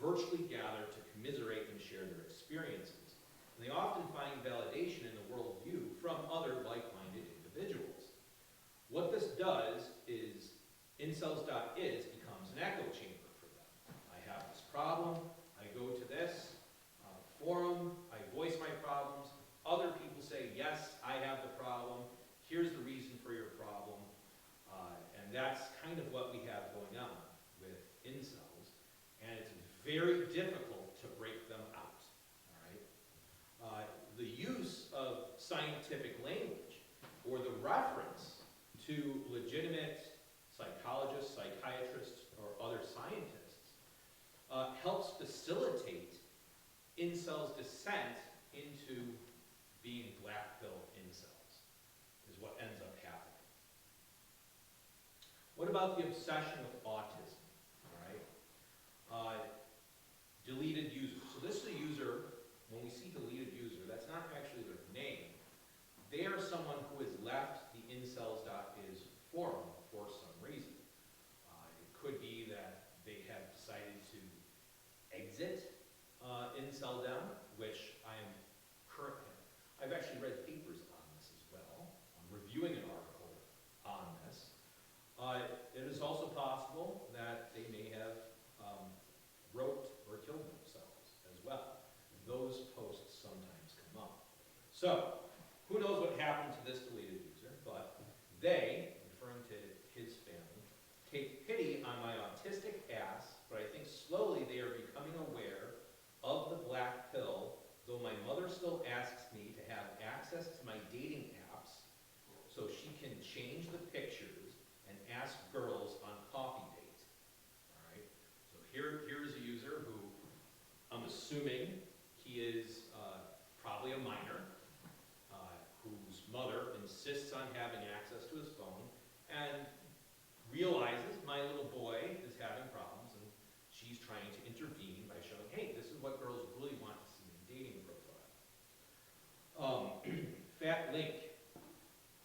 virtually gather to commiserate and share their experiences. And they often find validation in the worldview from other like-minded individuals. What this does is Incels.is becomes an echo chamber for them. I have this problem, I go to this forum, I voice my problems, other people say, yes, I have the problem, here's the reason for your problem, and that's kind of what we have going on with incels, and it's very difficult to break them out, all right? The use of scientific language or the reference to legitimate psychologists, psychiatrists, or other scientists helps facilitate incels' descent into being black pill incels, is what ends up happening. What about the obsession with autism, all right? Deleted user. So this is a user, when we see deleted user, that's not actually their name. They are someone who has left the incels.is forum for some reason. It could be that they have decided to exit inceldom, which I am currently, I've actually read papers on this as well. I'm reviewing an article on this. It is also possible that they may have wrote or killed themselves as well. Those posts sometimes come up. So, who knows what happened to this deleted user, but they, referring to his family, take pity on my autistic ass, but I think slowly they are becoming aware of the black pill, though my mother still asks me to have access to my dating apps so she can change the pictures and ask girls on coffee dates. All right? So here's a user who I'm assuming he is probably a minor, whose mother insists on having access to his phone and realizes my little boy is having problems, and she's trying to intervene by showing, hey, this is what girls really want to see in a dating profile. Fat Link.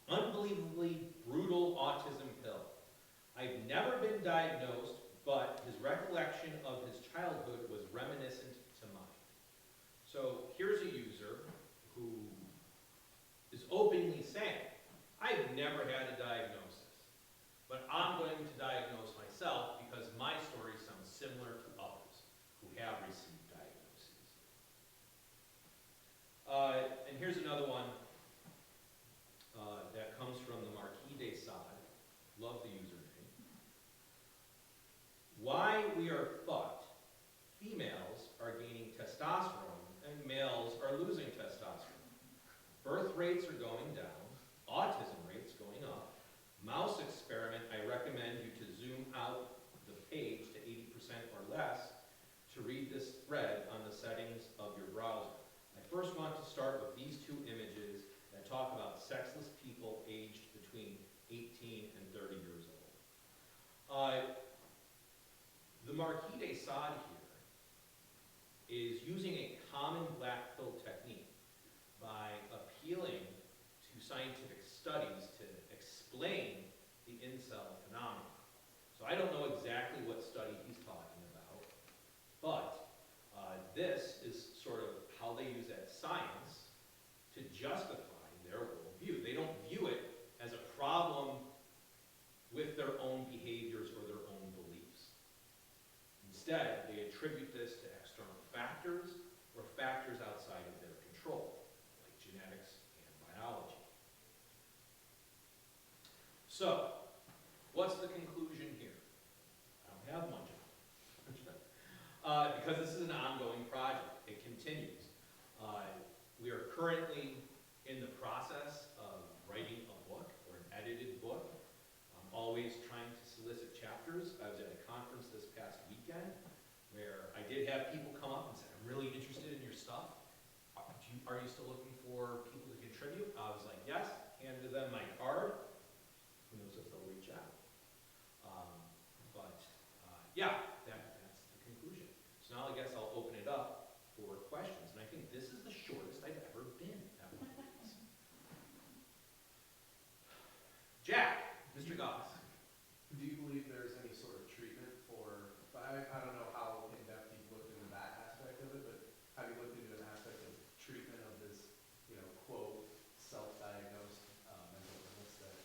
Unbelievably brutal autism pill. I've never been diagnosed, but his recollection of his childhood was reminiscent to mine. this is sort of how they use that science to justify their worldview. They don't view it as a problem with their own behaviors or their own beliefs. Instead, they attribute this to external factors or factors outside of their control, like genetics and biology. So, what's the conclusion here? I don't have much of it. Because this is an ongoing project. It continues. We are currently in the process of writing a book, or an edited book. I'm always trying to solicit chapters. I was at a conference this past weekend where I did have people come up and say, I'm really interested in your stuff. Are you still looking for people to contribute? I was like, yes. Handed them my card. Who knows if they'll reach out. Yeah, that's the conclusion. So now I guess I'll open it up for questions. And I think this is the shortest I've ever been at one of these. Jack, Mr. Goss. Do you believe there's any sort of treatment for, I don't know how in-depth you've looked into that aspect of it, but have you looked into an aspect of treatment of this, quote, self-diagnosed mental illness that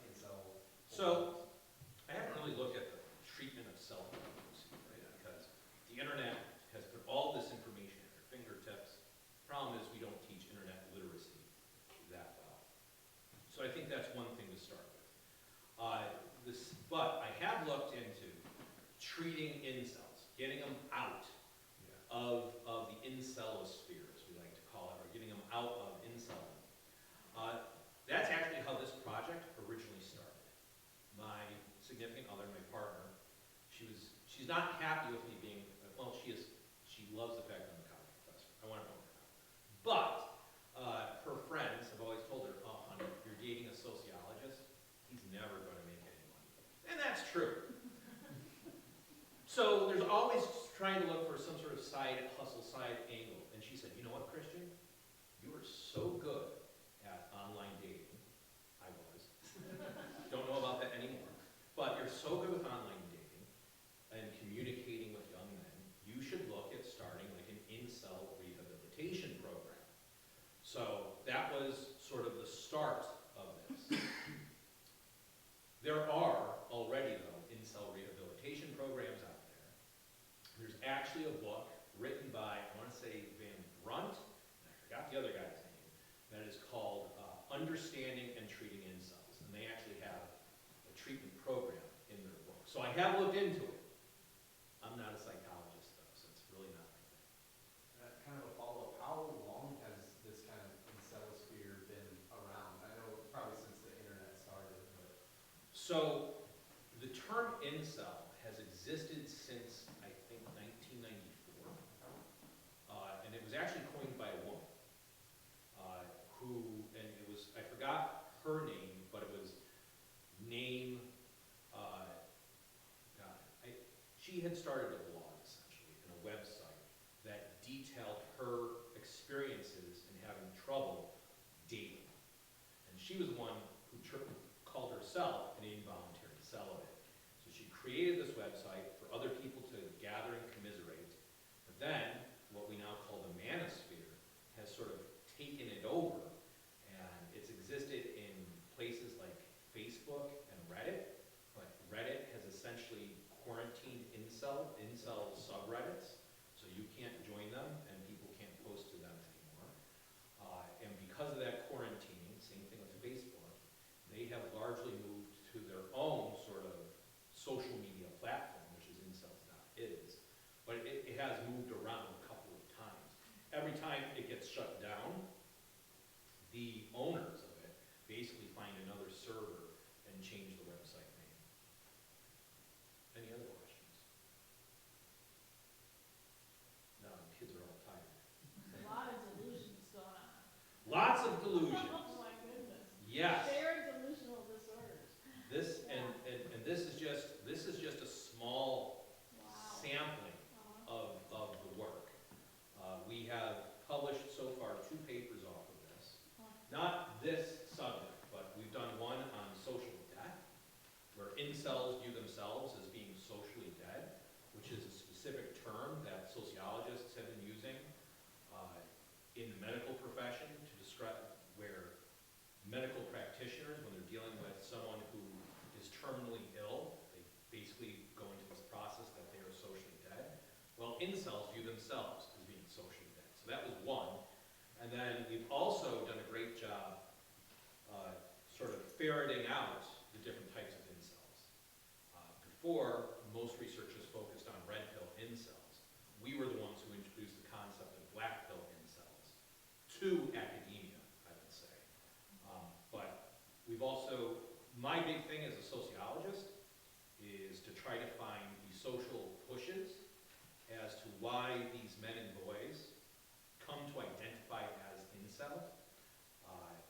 incel? So, I haven't really looked at the treatment of self-diagnosis, right? Because the internet has put all this information at our fingertips. Problem is, we don't teach internet literacy that well. So I think that's one thing to start with. But I have looked into treating incels, getting them out of the incelosphere, as we like to call it, or getting them out of inceling. That's actually how this project originally started. My significant other, my partner, she's not happy with me being, well, she loves the fact that I'm a college professor. I want to point that out. But her friends have always told her, oh, honey, you're dating a sociologist. He's never going to make any money. And that's true. So there's always trying to look for some sort of side hustle, side angle. And she said, you know what, Christian? You are so good at online dating. I was. Don't know about that anymore. But you're so good with online dating and communicating with young men, you should look at starting like an incel rehabilitation program. So that was sort of the start of this. There are already, though, incel rehabilitation programs out there. There's actually a book written by, I want to say Van Brunt, and I forgot the other guy's name, that is called Understanding and Treating Incels. And they actually have a treatment program in their book. So I have looked into it. I'm not a psychologist, though, so it's really not my thing. Kind of a follow-up, how long has this kind of incelosphere been around? I know probably since the internet started, but... So the term incel has existed since, I think, 1994. And it was actually coined by a woman and it was, I forgot her name, but it was she had started a blog, essentially, and a website that detailed her experiences in having trouble dating. And she was the one who called herself an involuntary celibate. So she created this website for other people to gather and commiserate. But then, what we now call the manosphere has sort of taken it over, and it's existed in places like Facebook and Reddit, but Reddit has essentially quarantined incel subreddits, so you can't join them and people can't post to them anymore. And because of that quarantining, same thing with Facebook, they have largely moved to their own sort of social media platform, which is incels.is. But it has moved around a couple of times. Every time it gets shut down, the owners of it basically find another server and change the website name. Any other questions? No, the kids are all tired. A lot of delusions going on. Lots of delusions. Oh my goodness. Yes. Shared delusional disorders. This and this is just a small Wow. sampling of the work. We have published so far 2 papers off of this. Not this subject, but we've done one on social death, where incels view themselves as being socially dead, which is a specific term that sociologists have in the medical profession to describe where medical practitioners, when they're dealing with someone who is terminally ill, they basically go into this process that they are socially dead. Well, incels view themselves as being socially dead. So that was one. And then we've also done a great job sort of ferreting out the different types of incels. Before, most researchers focused on red pill incels. We were the ones who introduced the concept of black pill incels to academia, I would say. But we've also, my big thing as a sociologist is to try to find the social pushes as to why these men and boys come to identify as incel.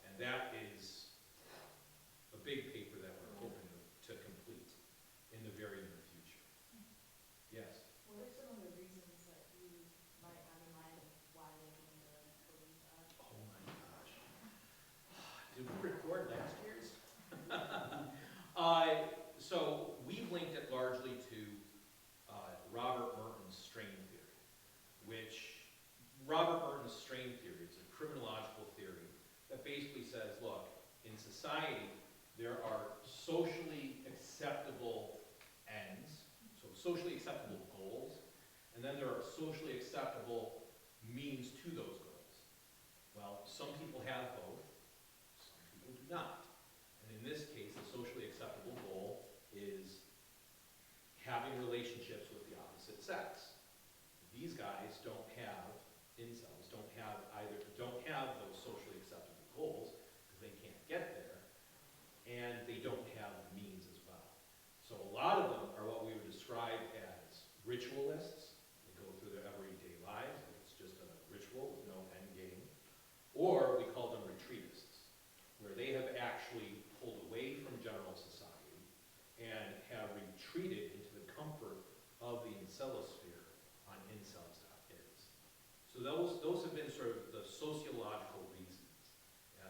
And that is a big paper that we're hoping to complete in the very near future. Yes? What are some of the reasons that you might have in mind of why they came to believe that? Oh my gosh. Did we record last year's? So we've linked it largely to Robert Merton's strain theory, which Robert Merton's strain theory is a criminological theory that basically says, look, in society, there are socially acceptable ends, so socially acceptable goals, and then there are socially acceptable means to those goals. Well, some people have both, some people do not. And in this case, the socially acceptable goal is having relationships with the opposite sex. These guys don't have, incels, don't have those socially acceptable goals because they can't get there, and they don't have the means as well. So a lot of them are what we would describe as ritualists. They go through their everyday lives, and it's just a ritual with no end game. Or we call them retreatists, where they have actually pulled away from general society and have retreated into the comfort of the incelosphere on incels.is. So those have been sort of the sociological reasons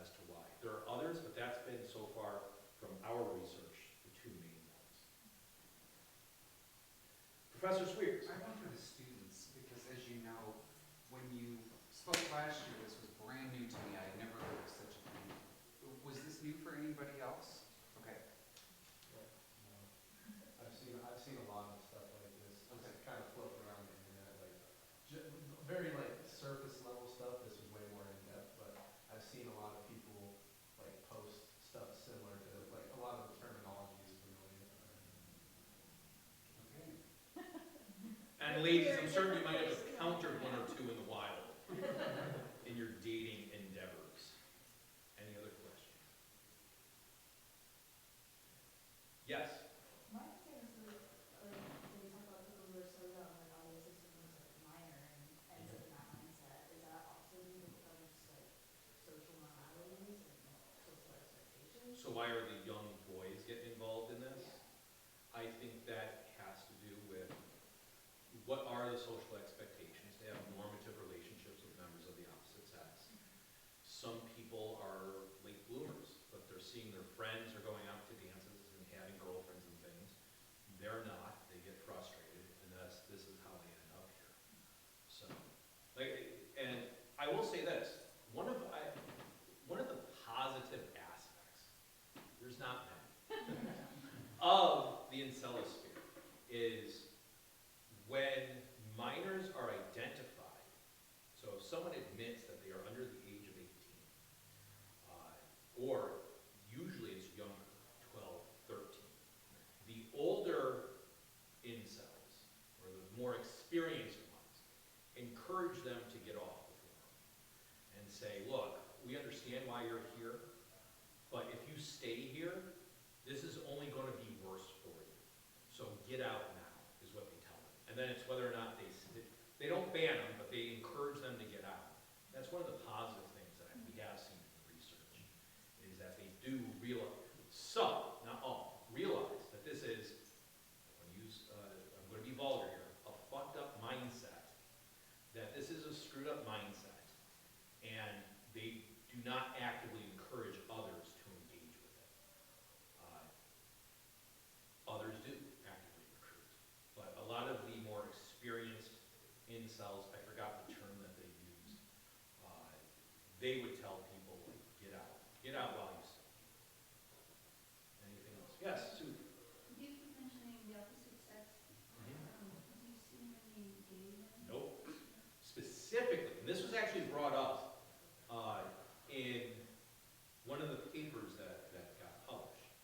as to why. There are others, but that's been so far from our research the two main ones. Professor Swears. I want for the students, because as you know, when you spoke last year, this was brand new to me. I had never heard of such a thing. Was this new for anybody else? Okay. I've seen a lot of stuff like this, just Okay. kind of floating around the internet, like, very like surface level stuff. This was way more in depth, but I've seen a lot of people like post stuff similar to, like, a lot of the terminology is familiar. Okay. And ladies, I'm certain you might have encountered one or two in the wild in your dating endeavors. Any other questions? Yes? My understanding is that, when you talk about people who are so young, like obviously someone's like minor and ends up in that mindset, is that often because of just like social normalities and social expectations? So why are the young boys getting involved in this? Yeah. I think that has to do with what are the social expectations to have normative relationships with members of the opposite sex. Some people are late bloomers, but they're seeing their friends are going out to dances and having girlfriends and things. They're not, they get frustrated, and this is how they end up here. So, and I will say this, one of the positive aspects, there's not many, of the incelosphere is when minors are identified. So if someone admits that they are under the age of 18, or usually it's younger, 12, 13, the older incels, or the more experienced ones, encourage them to get off the form and say, look, we understand why you're here, but if you stay here, this is only going to be worse for you. So get out now, is what they tell them. And then it's whether or not they don't ban them, but they encourage them to get out. That's one of the positive things that we have seen in the research, is that they do realize, some, not all, realize that this is, I'm going to be vulgar here, a fucked up mindset, that this is a screwed up mindset, and they do not actively encourage others to engage with it. Others do actively recruit, but a lot of the more experienced incels, I forgot the term that they used, they would tell people, like, get out while you study. Anything else? Yes, Sue? You keep mentioning the opposite sex. Do you see many gay men? Nope. Specifically, and this was actually brought up in one of the papers that got published,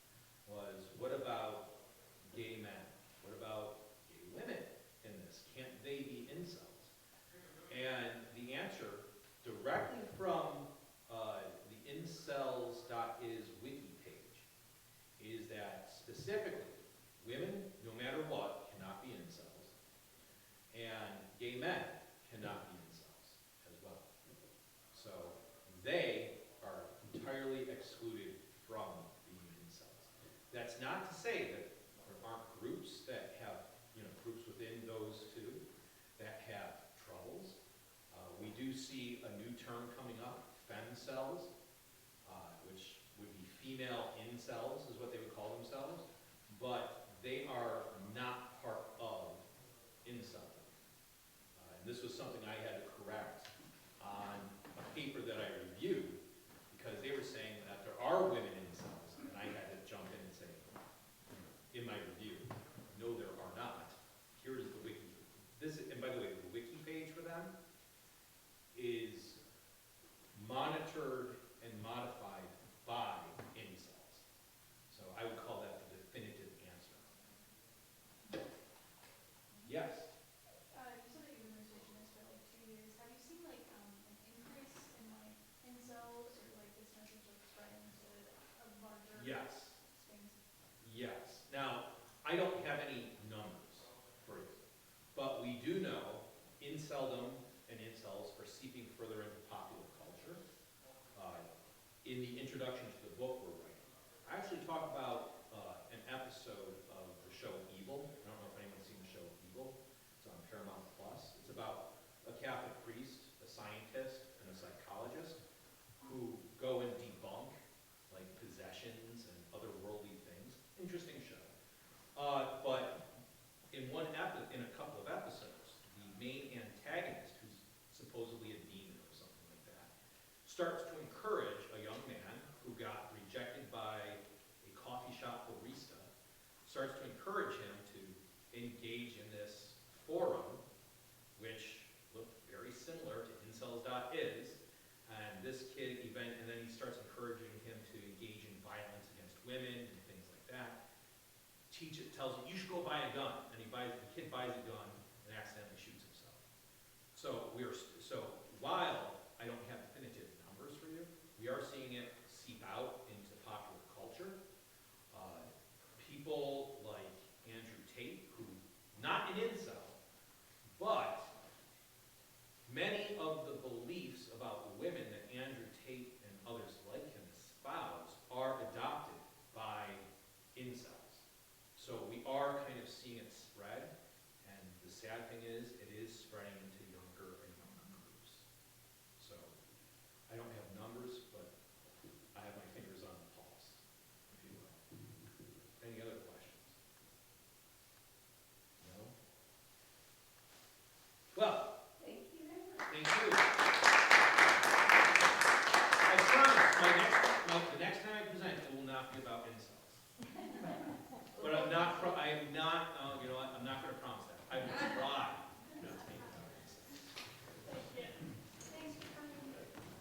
was what about gay men? What about gay women in this? Can't they be incels? And the answer, directly from the incels.is wiki page, is that specifically, women, no matter what, cannot be incels, and gay men cannot be incels as well. So they are entirely excluded from being incels. That's not to say that there aren't groups that have, groups within those two that have troubles. We do see a new term coming up, femcells, which would be female incels is what they would call themselves, but they are not part of incel. And this was something I had to correct on a paper that I reviewed, because they were saying that there are women incels, and I had to jump in and say, in my review, no, there are not. Here's the wiki. And by the way, the wiki page for them is monitored and modified by incels. So I would call that the definitive answer. Yes? You said that you've been researching this for like 2 years. Have you seen like an increase in like incels or like this message like spreading to a larger Yes. space? Yes. Now, I don't have any numbers for you, but we do know inceldom and incels are seeping further into popular culture. In the introduction to the book we're writing, I actually talk about an episode of the show Evil. I don't know if anyone's seen the show Evil. It's on Paramount Plus. It's about a Catholic priest, a scientist, and a psychologist who go and debunk like possessions and otherworldly things. Interesting show. But in a couple of episodes, the main antagonist, who's supposedly a demon or something like that, starts to encourage a young man who got rejected by a coffee shop barista, starts to encourage him to engage in this forum, which looked very similar to incels.is, and this kid and then he starts encouraging him to engage in violence against women and things like that. Tells him, you should go buy a gun, and the kid buys a gun and accidentally shoots himself. So while I don't have definitive numbers for you, we are seeing it seep out into popular culture. People like Andrew Tate, who, not an incel, but many of the beliefs about women that Andrew Tate and others like him espouse are adopted by incels. So we are kind of seeing it spread, and the sad thing is, it is spreading into younger and younger groups. So I don't have numbers, but I have my fingers on the pulse, if you will. Any other questions? No? Well, Thank you very much. thank you. I promise, the next time I present, it will not be about incels. But I'm not